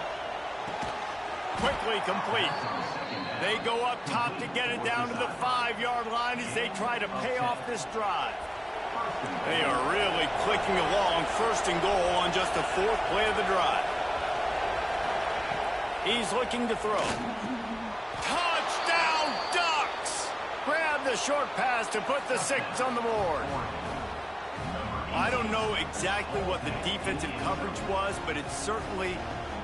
Quickly complete. They go up top to get it down to the 5-yard line as they try to pay off this drive. They are really clicking along. 1st and goal on just the 4th play of the drive. He's looking to throw. Touchdown, Ducks! Grab the short pass to put the 6 on the board. I don't know exactly what the defensive coverage was, but it certainly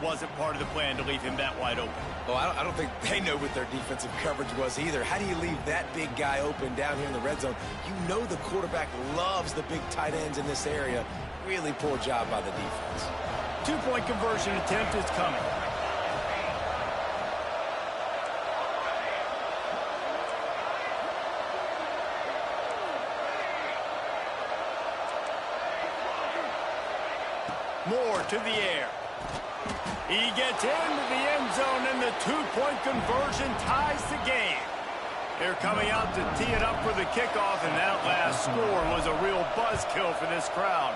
wasn't part of the plan to leave him that wide open. Well, I don't think they know what their defensive coverage was either. How do you leave that big guy open down here in the red zone? You know the quarterback loves the big tight ends in this area. Really poor job by the defense. Two-point conversion attempt is coming. Moore to the air. He gets into the end zone, and the two-point conversion ties the game. They're coming out to tee it up for the kickoff, and that last score was a real buzzkill for this crowd.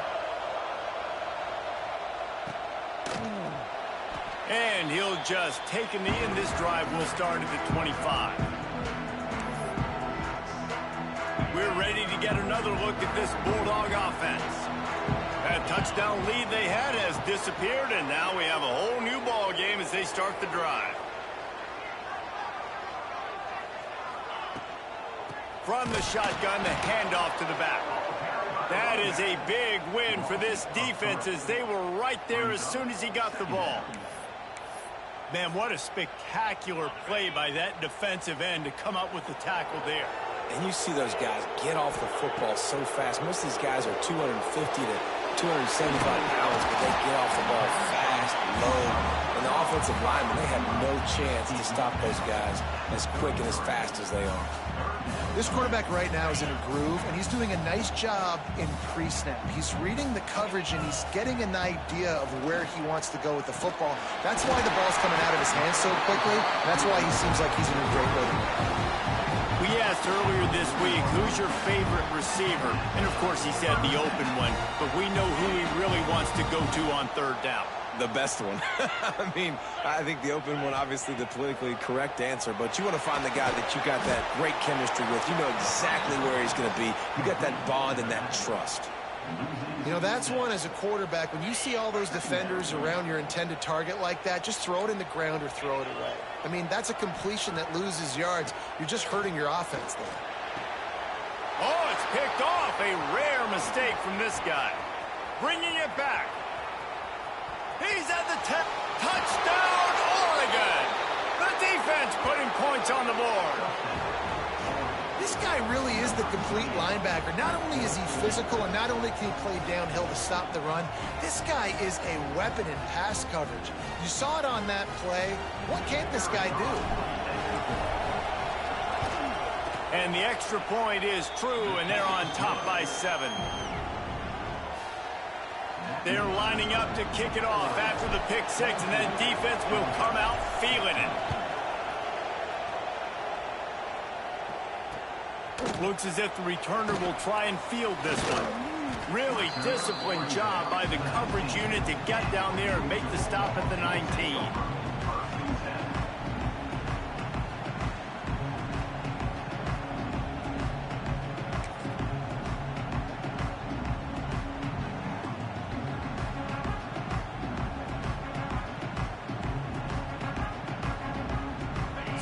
And he'll just take a knee, and this drive will start at the 25. We're ready to get another look at this Bulldog offense. That touchdown lead they had has disappeared, and now we have a whole new ball game as they start the drive. From the shotgun, the handoff to the back. That is a big win for this defense as they were right there as soon as he got the ball. Man, what a spectacular play by that defensive end to come up with the tackle there. And you see those guys get off the football so fast. Most of these guys are 250 to 275 pounds, but they get off the ball fast, low. And the offensive linemen, they have no chance to stop those guys as quick and as fast as they are. This quarterback right now is in a groove, and he's doing a nice job in pre-snap. He's reading the coverage, and he's getting an idea of where he wants to go with the football. That's why the ball's coming out of his hands so quickly. That's why he seems like he's in a great rhythm. We asked earlier this week, who's your favorite receiver? And, of course, he said the open one. But we know who he really wants to go to on third down. The best one. I mean, I think the open one, obviously the politically correct answer, but you want to find the guy that you got that great chemistry with. You know exactly where he's going to be. You got that bond and that trust. You know, that's one as a quarterback. When you see all those defenders around your intended target like that, just throw it in the ground or throw it away. I mean, that's a completion that loses yards. You're just hurting your offense there. Oh, it's picked off. A rare mistake from this guy. Bringing it back. He's at the 10. Touchdown, Oregon. The defense putting points on the board. This guy really is the complete linebacker. Not only is he physical, and not only can he play downhill to stop the run, this guy is a weapon in pass coverage. You saw it on that play. What can't this guy do? And the extra point is true, and they're on top by 7. They're lining up to kick it off after the pick 6, and that defense will come out feeling it. Looks as if the returner will try and field this one. Really disciplined job by the coverage unit to get down there and make the stop at the 19.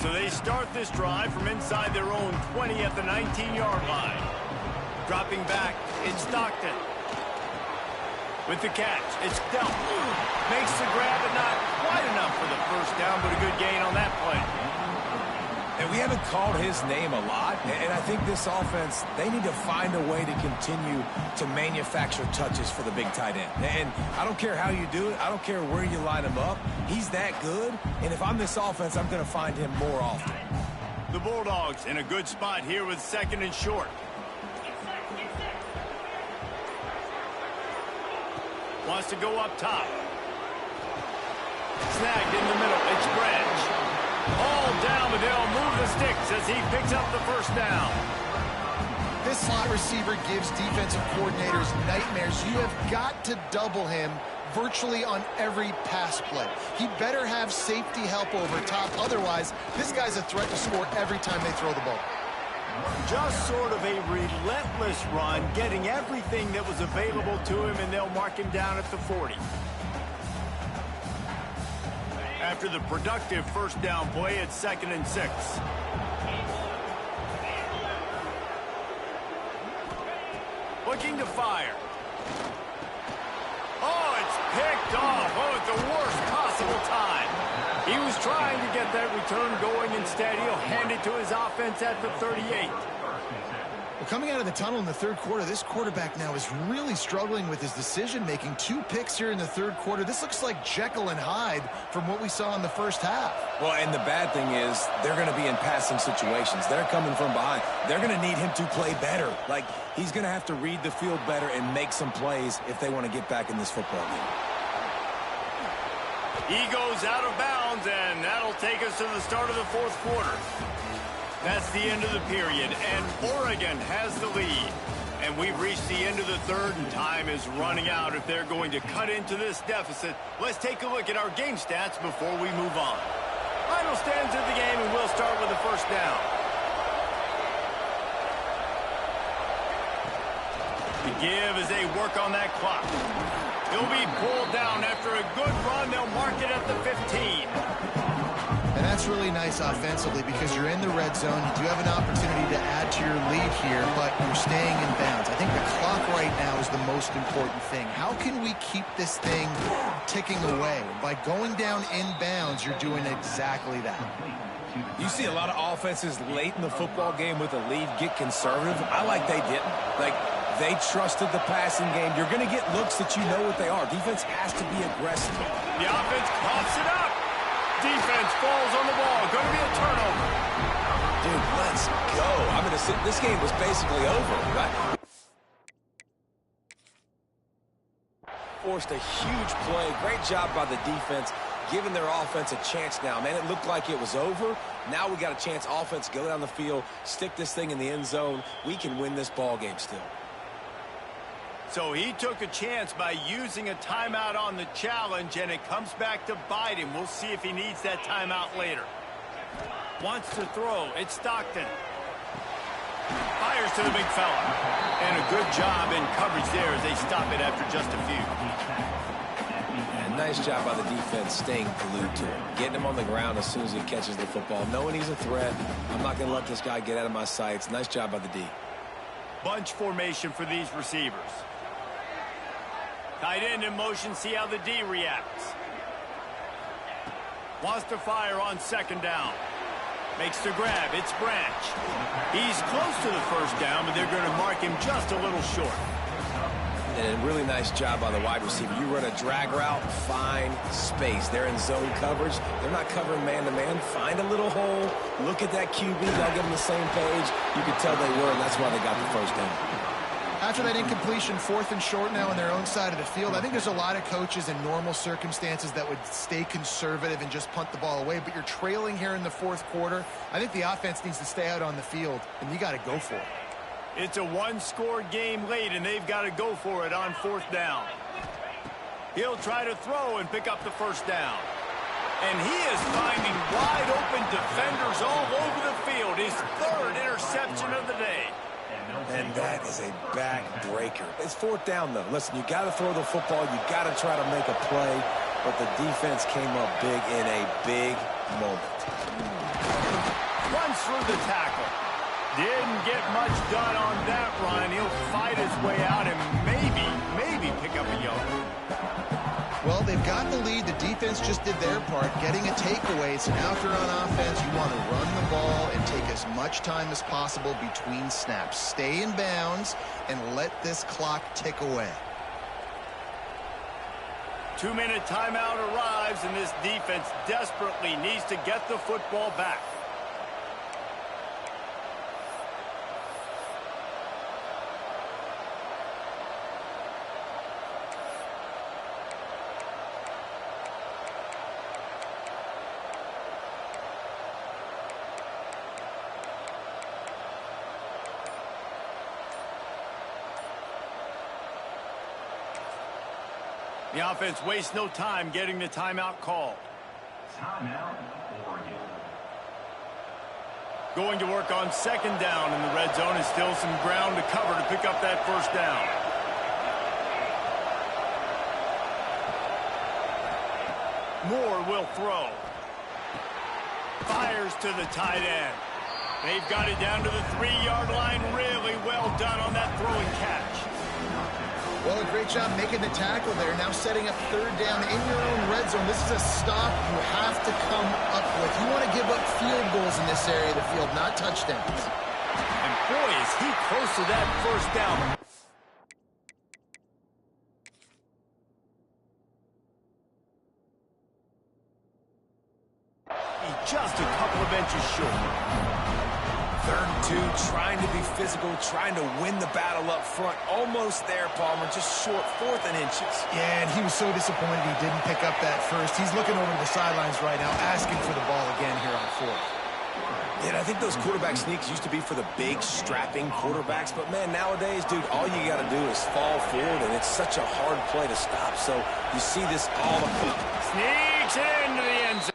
So they start this drive from inside their own 20 at the 19-yard line. Dropping back, it's Stockton. With the catch, it's Delp. Makes the grab, but not quite enough for the first down, but a good gain on that play. And we haven't called his name a lot, and I think this offense, they need to find a way to continue to manufacture touches for the big tight end. And I don't care how you do it. I don't care where you line him up. He's that good, and if I'm this offense, I'm going to find him more often. The Bulldogs in a good spot here with 2nd and short. Wants to go up top. Snagged in the middle. It's Branch. All down, but they'll move the sticks as he picks up the first down. This slot receiver gives defensive coordinators nightmares. You have got to double him virtually on every pass play. He better have safety help over top. Otherwise, this guy's a threat to score every time they throw the ball. Just sort of a relentless run, getting everything that was available to him, and they'll mark him down at the 40. After the productive first down play, it's 2nd and 6. Looking to fire. Oh, it's picked off. Oh, at the worst possible time. He was trying to get that return going. Instead, he'll hand it to his offense at the 38. Well, coming out of the tunnel in the third quarter, this quarterback now is really struggling with his decision-making. 2 picks here in the third quarter. This looks like Jekyll and Hyde from what we saw in the first half. Well, and the bad thing is they're going to be in passing situations. They're coming from behind. They're going to need him to play better. Like, he's going to have to read the field better and make some plays if they want to get back in this football game. He goes out of bounds, and that'll take us to the start of the fourth quarter. That's the end of the period, and Oregon has the lead. And we've reached the end of the third, and time is running out if they're going to cut into this deficit. Let's take a look at our game stats before we move on. Final stands of the game, and we'll start with the first down. The give as they work on that clock. He'll be pulled down after a good run. They'll mark it at the 15. And that's really nice offensively because you're in the red zone. You do have an opportunity to add to your lead here, but you're staying in bounds. I think the clock right now is the most important thing. How can we keep this thing ticking away? By going down in bounds, you're doing exactly that. You see a lot of offenses late in the football game with a lead get conservative. I like they didn't. Like, they trusted the passing game. You're going to get looks that you know what they are. Defense has to be aggressive. The offense coughs it up. Defense falls on the ball. Going to be a turnover. Dude, let's go. I'm going to sit. This game was basically over. Right? Forced a huge play. Great job by the defense, giving their offense a chance now. Man, it looked like it was over. Now we got a chance. Offense, go down the field, stick this thing in the end zone. We can win this ball game still. So he took a chance by using a timeout on the challenge, and it comes back to bite him. We'll see if he needs that timeout later. Wants to throw. It's Stockton. Fires to the big fella. And a good job in coverage there as they stop it after just a few. And nice job by the defense staying glued to him. Getting him on the ground as soon as he catches the football. Knowing he's a threat. I'm not going to let this guy get out of my sights. Nice job by the D. Bunch formation for these receivers. Tight end in motion, see how the D reacts. Wants to fire on second down. Makes the grab, it's Branch. He's close to the first down, but they're going to mark him just a little short. And a really nice job by the wide receiver. You run a drag route, find space. They're in zone coverage. They're not covering man-to-man. Find a little hole. Look at that QB. They'll get them the same page. You could tell they were, and that's why they got the first down. After that incompletion, 4th and short now on their own side of the field, I think there's a lot of coaches in normal circumstances that would stay conservative and just punt the ball away, but you're trailing here in the fourth quarter. I think the offense needs to stay out on the field, and you got to go for it. It's a one-score game late, and they've got to go for it on 4th down. He'll try to throw and pick up the first down. And he is finding wide-open defenders all over the field. His 3rd interception of the day. And that is a backbreaker. It's 4th down, though. Listen, you got to throw the football. You got to try to make a play. But the defense came up big in a big moment. Runs through the tackle. Didn't get much done on that run. He'll fight his way out and maybe pick up a yard. Well, they've got the lead. The defense just did their part, getting a takeaway. So now if you're on offense, you want to run the ball and take as much time as possible between snaps. Stay in bounds and let this clock tick away. 2-minute timeout arrives, and this defense desperately needs to get the football back. The offense wastes no time getting the timeout called. Timeout, Oregon. Going to work on second down in the red zone, and still some ground to cover to pick up that first down. Moore will throw. Fires to the tight end. They've got it down to the 3-yard line. Really well done on that throwing catch. Well, a great job making the tackle there. Now setting up third down in your own red zone. This is a stop you have to come up with. You want to give up field goals in this area of the field, not touchdowns. And boy, is he close to that first down. He's just a couple of inches short. 3rd and 2, trying to be physical, trying to win the battle up front. Almost there, Palmer, just short, 4th and inches. Yeah, and he was so disappointed he didn't pick up that first. He's looking over to the sidelines right now, asking for the ball again here on 4th. And I think those quarterback sneaks used to be for the big, strapping quarterbacks. But, man, nowadays, dude, all you got to do is fall forward, and it's such a hard play to stop. So you see this all the time. Sneaks it into the end zone.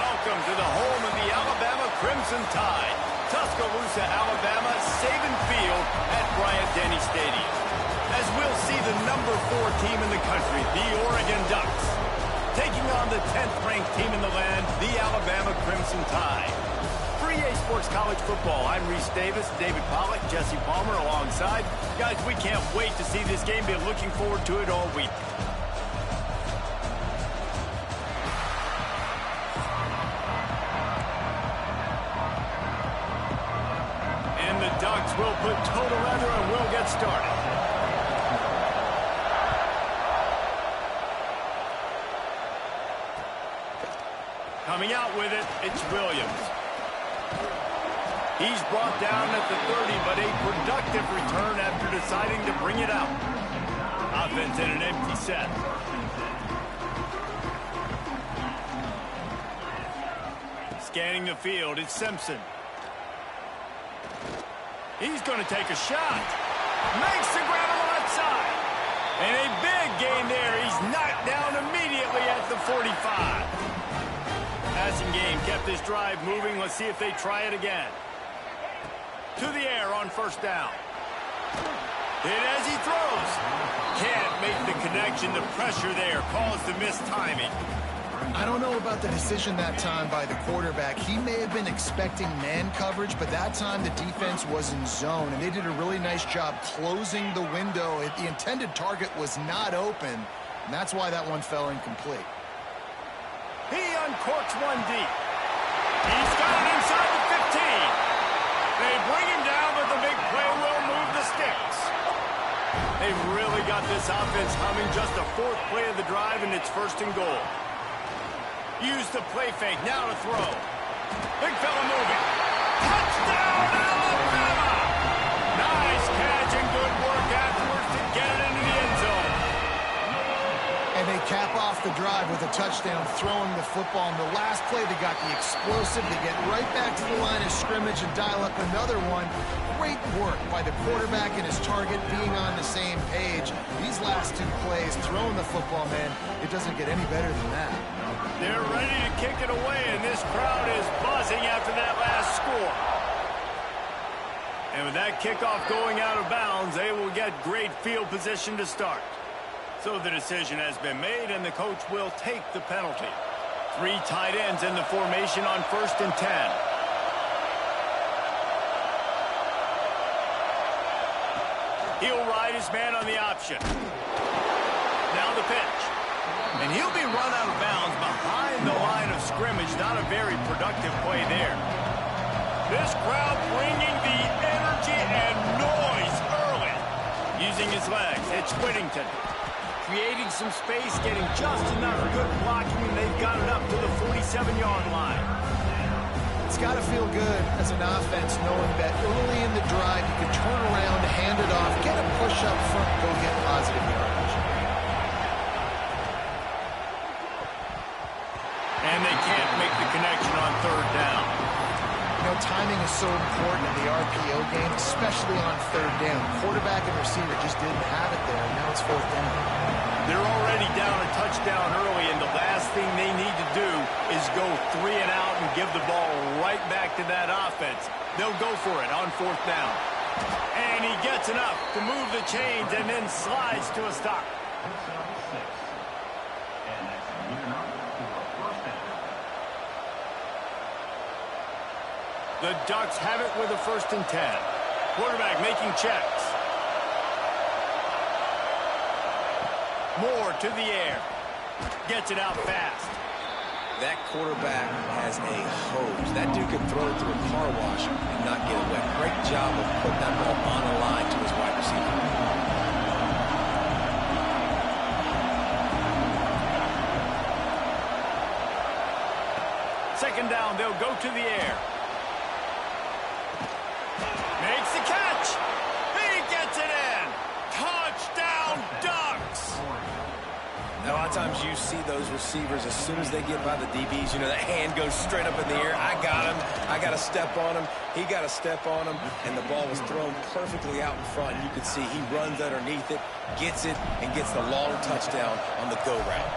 welcome to the home of the Alabama Crimson Tide. Tuscaloosa, Alabama, Saban Field at Bryant-Denny Stadium. As we'll see the number 4 team in the country, the Oregon Ducks, taking on the 10th-ranked team in the land, the Alabama Crimson Tide. For EA Sports College Football, I'm Reese Davis, David Pollack, Jesse Palmer alongside. Guys, we can't wait to see this game. Been looking forward to it all week. And the Ducks will put total leather and we'll get started. Coming out with it, it's Williams. He's brought down at the 30, but a productive return after deciding to bring it out. Offense in an empty set. Scanning the field, it's Simpson. He's going to take a shot. Makes the grab on the left side. And a big gain there. He's knocked down immediately at the 45. Passing game kept this drive moving. Let's see if they try it again. To the air on first down. Hit as he throws. Can't make the connection. The pressure there caused the missed timing. I don't know about the decision that time by the quarterback. He may have been expecting man coverage, but that time the defense was in zone, and they did a really nice job closing the window. The intended target was not open, and that's why that one fell incomplete. He uncorks one deep. He's got it inside the 15. They bring him down, but the big play will move the sticks. They've really got this offense humming. Just the 4th play of the drive, and it's 1st and goal. Use the play fake. Now to throw. Big fella moving. Touchdown, Alabama! Nice catch and good work afterwards to get it into the end zone. And they cap off the drive with a touchdown, throwing the football. In the last play, they got the explosive. They get right back to the line of scrimmage and dial up another one. Great work by the quarterback and his target being on the same page. These last 2 plays, throwing the football, man, it doesn't get any better than that. They're ready to kick it away, and this crowd is buzzing after that last score. And with that kickoff going out of bounds, they will get great field position to start. So the decision has been made, and the coach will take the penalty. 3 tight ends in the formation on 1st and 10. He'll ride his man on the option. Now the pitch. And he'll be run out of bounds behind the line of scrimmage. Not a very productive play there. This crowd bringing the energy and noise early. Using his legs, it's Whittington. Creating some space, getting just enough good blocking, and they've got it up to the 47-yard line. It's got to feel good as an offense knowing that early in the drive you can turn around, hand it off, get a push up front, go get positive yardage. And they can't make the connection on 3rd down. You know, timing is so important in the RPO game, especially on 3rd down. Quarterback and receiver just didn't have it there, and now it's 4th down. They're already down a touchdown early, and the last thing they need to do is go 3 and out and give the ball right back to that offense. They'll go for it on 4th down. And he gets enough to move the chains and then slides to a stop. The Ducks have it with a 1st and 10. Quarterback making checks. Moore to the air. Gets it out fast. That quarterback has a hose. That dude can throw it through a car wash and not get it wet. Great job of putting that ball on the line to his wide receiver. Second down, they'll go to the air. Makes the catch. He gets it in. Touchdown, Ducks. Now, a lot of times you see those receivers, as soon as they get by the DBs, you know, that hand goes straight up in the air. I got him. I got to step on him. He got to step on him. And the ball was thrown perfectly out in front. You can see he runs underneath it, gets it, and gets the long touchdown on the go route.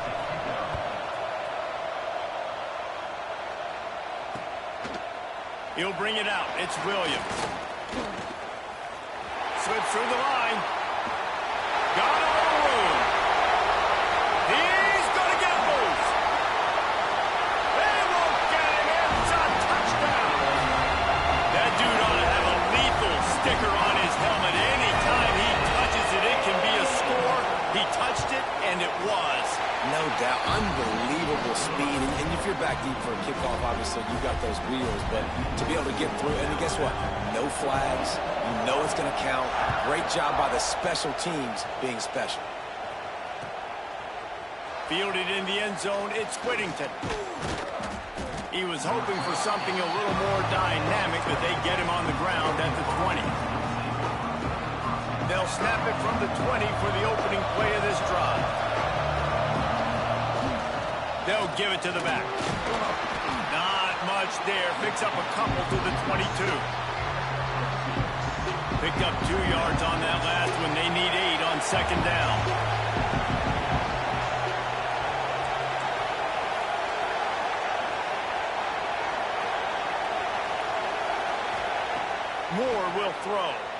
He'll bring it out. It's Williams. Slips through the line. Got a little room. He's going to get loose. They won't get him. It's a touchdown. That dude ought to have a lethal sticker on his helmet. Anytime he touches it, it can be a score. He touched it, and it was. No doubt. Unbelievable speed. And if you're back deep for a kickoff, obviously, you've got those wheels. But to be able to get through, and guess what? No flags. You know it's going to count. Great job by the special teams being special. Fielded in the end zone, it's Whittington. He was hoping for something a little more dynamic, but they get him on the ground at the 20. They'll snap it from the 20 for the opening play of this drive. They'll give it to the back. Not much there. Picks up a couple to the 22. Picked up 2 yards on that last one. They need 8 on second down. Moore will throw.